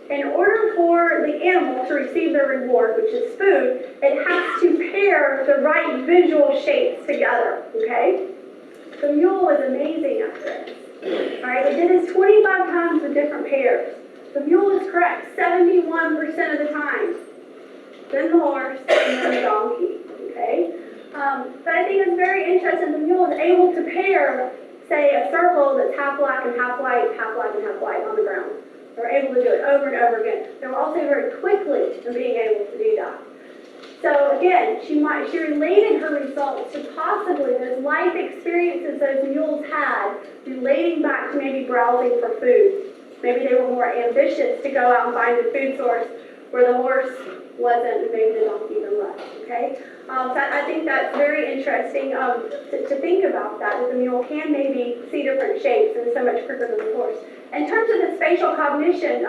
In order for the animal to receive the reward, which is food, it has to pair the right visual shapes together, okay? The mule is amazing at this. All right, we did this 25 times with different pairs. The mule is correct 71% of the time. Then the horse, and then the donkey, okay? But I think it's very interesting. The mule is able to pair, say, a circle that's half black and half white, half black and half white on the ground. They're able to do it over and over again. They're also very quickly in being able to do that. So again, she related her results to possibly those life experiences those mules had, relating back to maybe browsing for food. Maybe they were more ambitious to go out and find a food source where the horse wasn't, and maybe the donkey even less, okay? So I think that's very interesting to think about that the mule can maybe see different shapes and so much quicker than the horse. In terms of the spatial cognition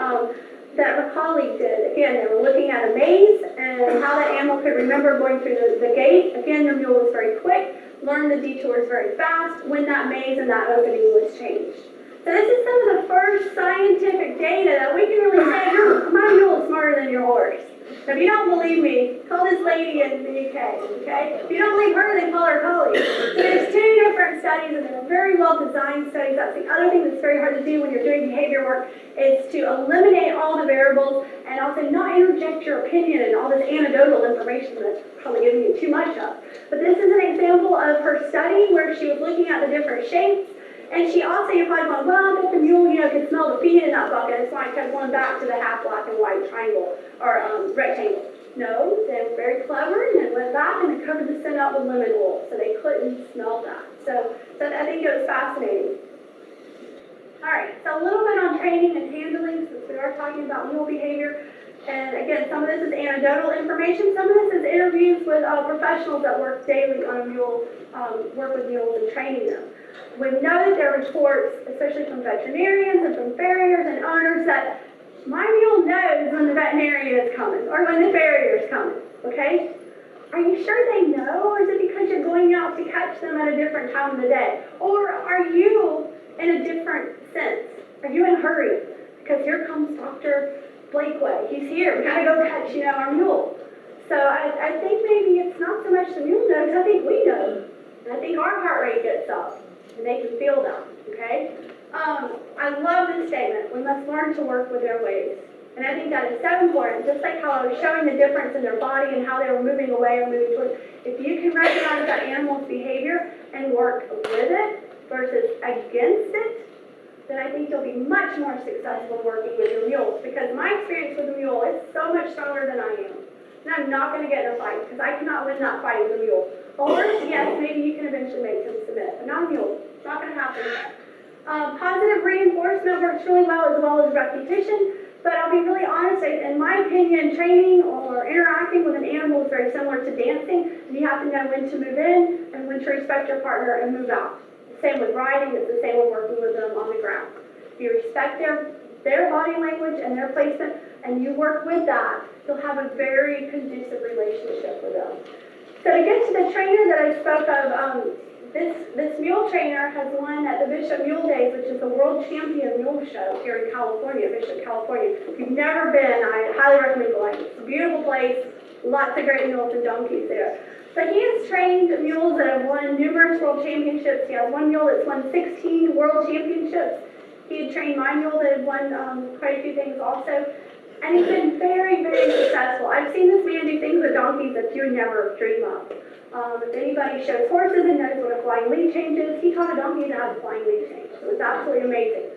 that my colleague did, again, they were looking at a maze and how that animal could remember going through the gate. Again, the mule was very quick, learned the detours very fast when that maze and that opening was changed. So this is some of the first scientific data that we can really say, my mule is smarter than your horse. So if you don't believe me, call this lady in the UK, okay? If you don't believe her, then call her colleague. So there's 2 different studies, and they're very well designed studies. That's the other thing that's very hard to do when you're doing behavior work, is to eliminate all the variables and also not interject your opinion and all this anecdotal information that's probably giving you too much of. But this is an example of her study where she was looking at the different shapes. And she also, you're probably going, well, I bet the mule, could smell the feed in that bucket. That's why I kept going back to the half black and white triangle, or rectangle. No, they were very clever, and then went back and they covered the scent up with lemon wool, so they couldn't smell that. So I think it was fascinating. All right, so a little bit on training and handling, since we are talking about mule behavior. And again, some of this is anecdotal information. Some of this is interviews with professionals that work daily on a mule, work with mules and training them. We know that there are reports, especially from veterinarians and from farriers and owners, that my mule knows when the veterinarian is coming or when the farrier is coming, okay? Are you sure they know, or is it because you're going out to catch them at a different time of the day? Or are you in a different sense? Are you in a hurry? Because here comes Dr. Blakeway. He's here. We gotta go catch, our mule. So I think maybe it's not so much the mule knows, I think we know. And I think our heart rate gets up. And they can feel that, okay? I love this statement. We must learn to work with their ways. And I think that is so important. Just like how I was showing the difference in their body and how they were moving away or moving towards. If you can recognize that animal's behavior and work with it versus against it, then I think you'll be much more successful working with your mules. Because my experience with the mule is so much stronger than I am. And I'm not going to get in a fight because I cannot win that fight with a mule. A horse, yes, maybe you can eventually make him submit, but not a mule. It's not going to happen. Positive reinforcement works really well as repetition, but I'll be really honest, in my opinion, training or interacting with an animal is very similar to dancing. You have to know when to move in and when to respect your partner and move out. Same with riding, it's the same with working with them on the ground. If you respect their body language and their placement, and you work with that, you'll have a very conducive relationship with them. So to get to the trainer that I spoke of, this mule trainer has won at the Bishop Mule Days, which is the World Champion Mule Show here in California, Bishop, California. If you've never been, I highly recommend going. It's a beautiful place, lots of great mules and donkeys there. But he has trained mules that have won numerous world championships. He has one mule that's won 16 world championships. He had trained my mule that had won quite a few things also. And he's been very, very successful. I've seen this man do things with donkeys that you would never dream of. If anybody shows horses and knows what a flying lead change is, he taught a donkey to have a flying lead change. So it's absolutely amazing.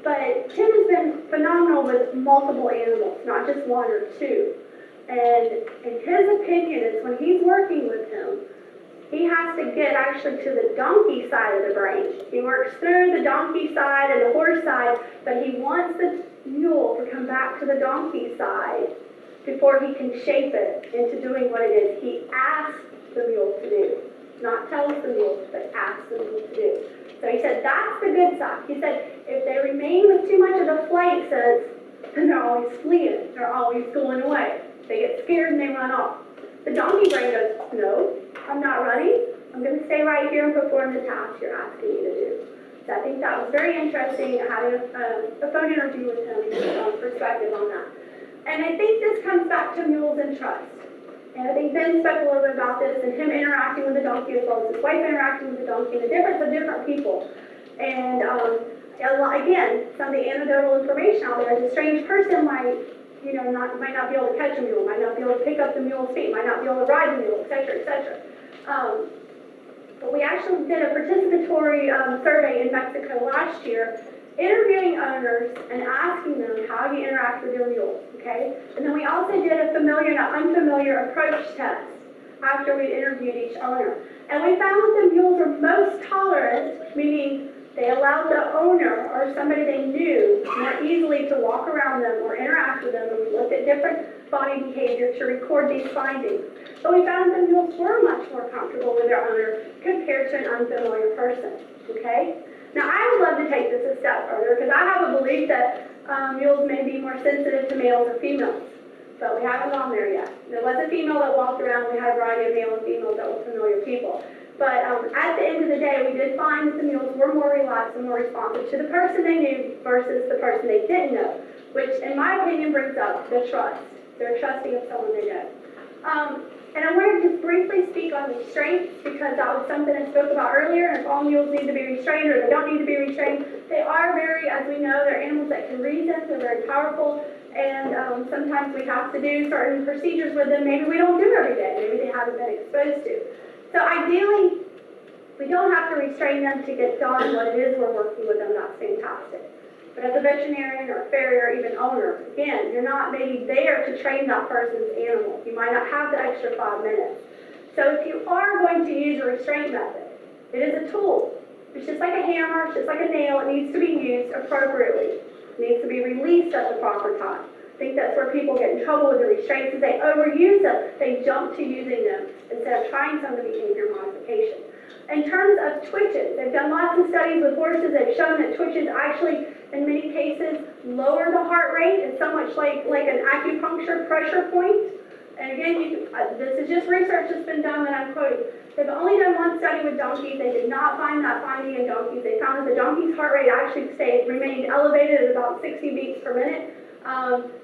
But Tim has been phenomenal with multiple animals, not just one or two. And in his opinion is when he's working with him, he has to get actually to the donkey side of the brain. He works through the donkey side and the horse side, but he wants the mule to come back to the donkey side before he can shape it into doing what it is he asks the mule to do. Not tells the mule, but asks the mule to do. So he said, that's the good side. He said, if they remain with too much of the flight sense, then they're always fleeing. They're always going away. They get scared and they run off. The donkey brain goes, no, I'm not running. I'm going to stay right here and perform the task you're asking me to do. So I think that was very interesting. I had a phone interview with him, perspective on that. And I think this comes back to mules and trust. And I think Ben spoke a little bit about this and him interacting with the donkey as well as his wife interacting with the donkey, the difference of different people. And again, some of the anecdotal information out there is a strange person might not be able to catch a mule, might not be able to pick up the mule's feet, might not be able to ride the mule, etc., etc. But we actually did a participatory survey in Mexico last year, interviewing owners and asking them how you interact with your mules, okay? And then we also did a familiar and unfamiliar approach test after we interviewed each owner. And we found that the mules were most tolerant, meaning they allowed the owner or somebody they knew more easily to walk around them or interact with them. And we looked at different body behavior to record these findings. But we found that mules were much more comfortable with their owner compared to an unfamiliar person, okay? Now, I would love to take this a step further because I have a belief that mules may be more sensitive to males or females, but we haven't gone there yet. There was a female that walked around. We had a variety of male and females that were familiar people. But at the end of the day, we did find that the mules were more relaxed and more responsive to the person they knew versus the person they didn't know, which, in my opinion, brings up the trust. They're trusting of someone they know. And I want to just briefly speak on restraints because that was something I spoke about earlier. And if all mules need to be restrained or they don't need to be restrained, they are very, as we know, they're animals that can reason. They're very powerful. And sometimes we have to do certain procedures with them. Maybe we don't do every day. Maybe they haven't been exposed to. So ideally, we don't have to restrain them to get done what it is we're working with them. That's fantastic. But as a veterinarian or a farrier or even owner, again, you're not maybe there to train that person's animal. You might not have the extra 5 minutes. So if you are going to use a restraint method, it is a tool. It's just like a hammer, it's just like a nail. It needs to be used appropriately. It needs to be released at the proper time. I think that's where people get in trouble with the restraints is they overuse them. They jump to using them instead of trying some of the behavior modification. In terms of twitches, they've done lots of studies with horses. They've shown that twitches actually, in many cases, lower the heart rate. It's so much like an acupuncture pressure point. And again, this is just research that's been done that I'm quoting. They've only done one study with donkeys. They did not find that finding in donkeys. They found that the donkey's heart rate actually remained elevated at about 60 beats per minute.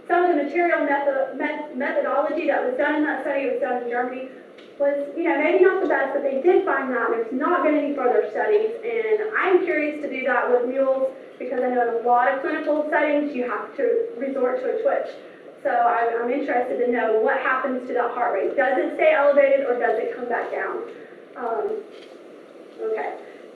Some of the material methodology that was done in that study, was done in Germany, was, maybe not the best, but they did find that. There's not been any further studies, and I'm curious to do that with mules because I know in a lot of clinical settings you have to resort to a twitch. So I'm interested to know what happens to that heart rate. Does it stay elevated or does it come back down? Okay.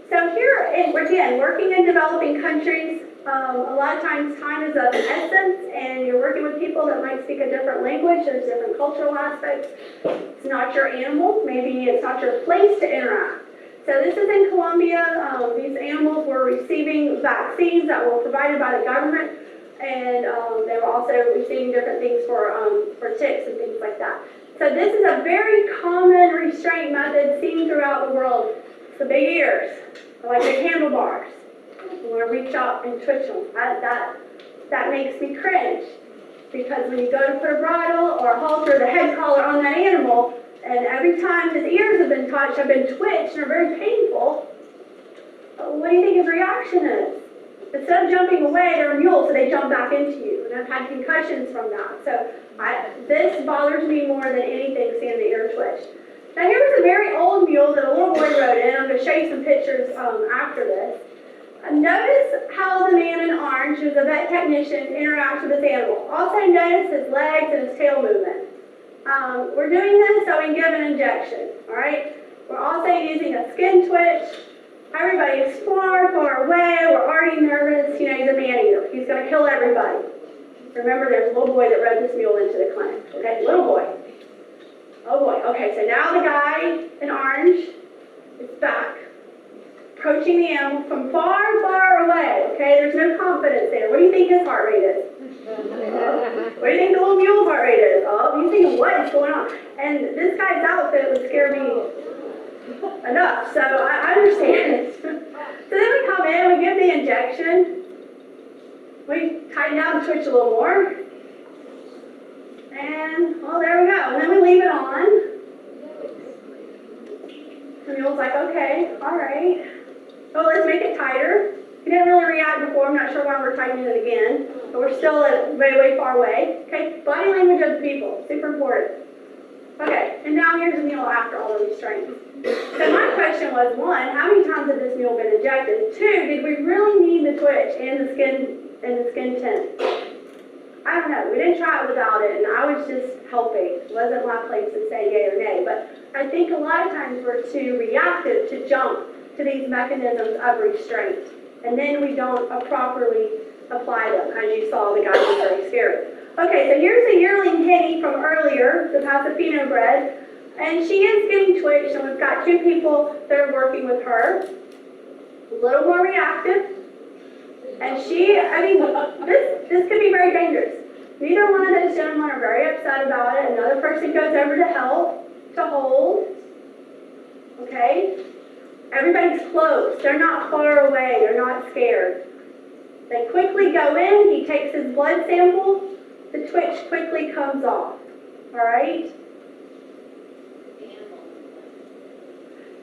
So here, again, working in developing countries, a lot of times time is of the essence, and you're working with people that might speak a different language. There's different cultural aspects. It's not your animal. Maybe it's not your place to interact. So this is in Colombia. These animals were receiving vaccines that were provided by the government, and they were also receiving different things for ticks and things like that. So this is a very common restraint method seen throughout the world. It's the big ears, like big handlebars. You want to reach up and twitch them. That makes me cringe because when you go to put a bridle or a halter or the head collar on that animal, and every time his ears have been touched, have been twitched, and are very painful, what do you think his reaction is? Instead of jumping away, they're a mule, so they jump back into you. And I've had concussions from that. So this bothers me more than anything, seeing the ear twitch. Now here was a very old mule that a little boy rode in. I'm going to show you some pictures after this. Notice how the man in orange, who's a vet technician, interacts with this animal. Also notice his legs and his tail movement. We're doing this so we can give an injection, all right? We're also using a skin twitch. Everybody is far, far away. We're already nervous. He's a man-eater. He's going to kill everybody. Remember, there's a little boy that rode this mule into the clinic. Okay, little boy. Oh boy. Okay, so now the guy in orange is back, approaching the animal from far, far away. Okay, there's no confidence there. What do you think his heart rate is? What do you think the little mule's heart rate is? Oh, you thinking what is going on? And this guy's outfit would scare me enough, so I understand it. So then we come in, we give the injection, we tighten down the twitch a little more, and well, there we go. And then we leave it on. The mule's like, okay, all right. Oh, let's make it tighter. He didn't really react before, I'm not sure why we're tightening it again, but we're still way far away. Okay, body language of the people, super important. Okay, and now here's the mule after all the restraints. So my question was, one, how many times had this mule been injected? Two, did we really need the twitch and the skin tint? I don't know, we didn't try it without it, and I was just helping. It wasn't my place to say yay or nay, but I think a lot of times we're too reactive to jump to these mechanisms of restraint, and then we don't properly apply them. As you saw, the guy was very scared. Okay, so here's the yearling Henny from earlier, the Pasifino bred, and she is getting twitched, and we've got 2 people that are working with her. A little more reactive, and this could be very dangerous. Neither one of those gentlemen are very upset about it. Another person goes over to help, to hold, okay? Everybody's close, they're not far away, they're not scared. They quickly go in, he takes his blood sample, the twitch quickly comes off, all right?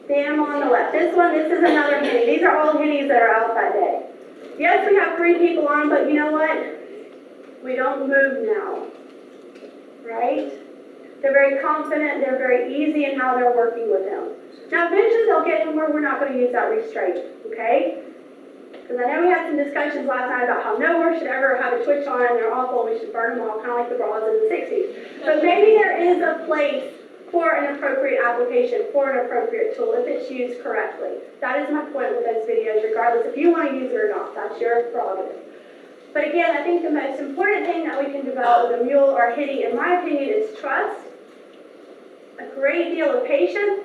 The animal on the left. This is another henny. These are all hennies that are out that day. Yes, we have 3 people on, but you know what? We don't move now, right? They're very confident, they're very easy in how they're working with him. Now eventually they'll get him where we're not going to use that restraint, okay? Because I know we had some discussions last night about how no horse should ever have a twitch on and they're awful and we should burn them all, kind of like the bras in the 60s. But maybe there is a place for an appropriate application, for an appropriate tool, if it's used correctly. That is my point with those videos, regardless if you want to use it or not. That's your prerogative. But again, I think the most important thing that we can develop with a mule or hitty, in my opinion, is trust, a great deal of patience,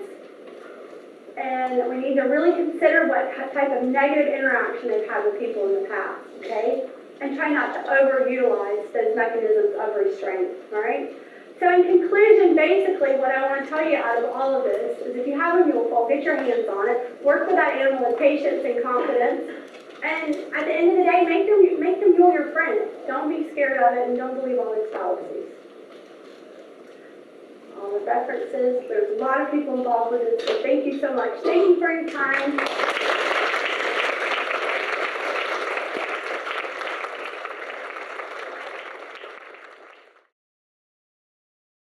and we need to really consider what type of negative interaction they've had with people in the past, okay? And try not to overutilize those mechanisms of restraint, all right? So in conclusion, basically what I want to tell you out of all of this is if you have a mule foal, get your hands on it, work with that animal with patience and confidence, and at the end of the day, make the mule your friend. Don't be scared of it and don't believe all its fallacies. All the references, there's a lot of people involved with this, so thank you so much. Thank you for your time.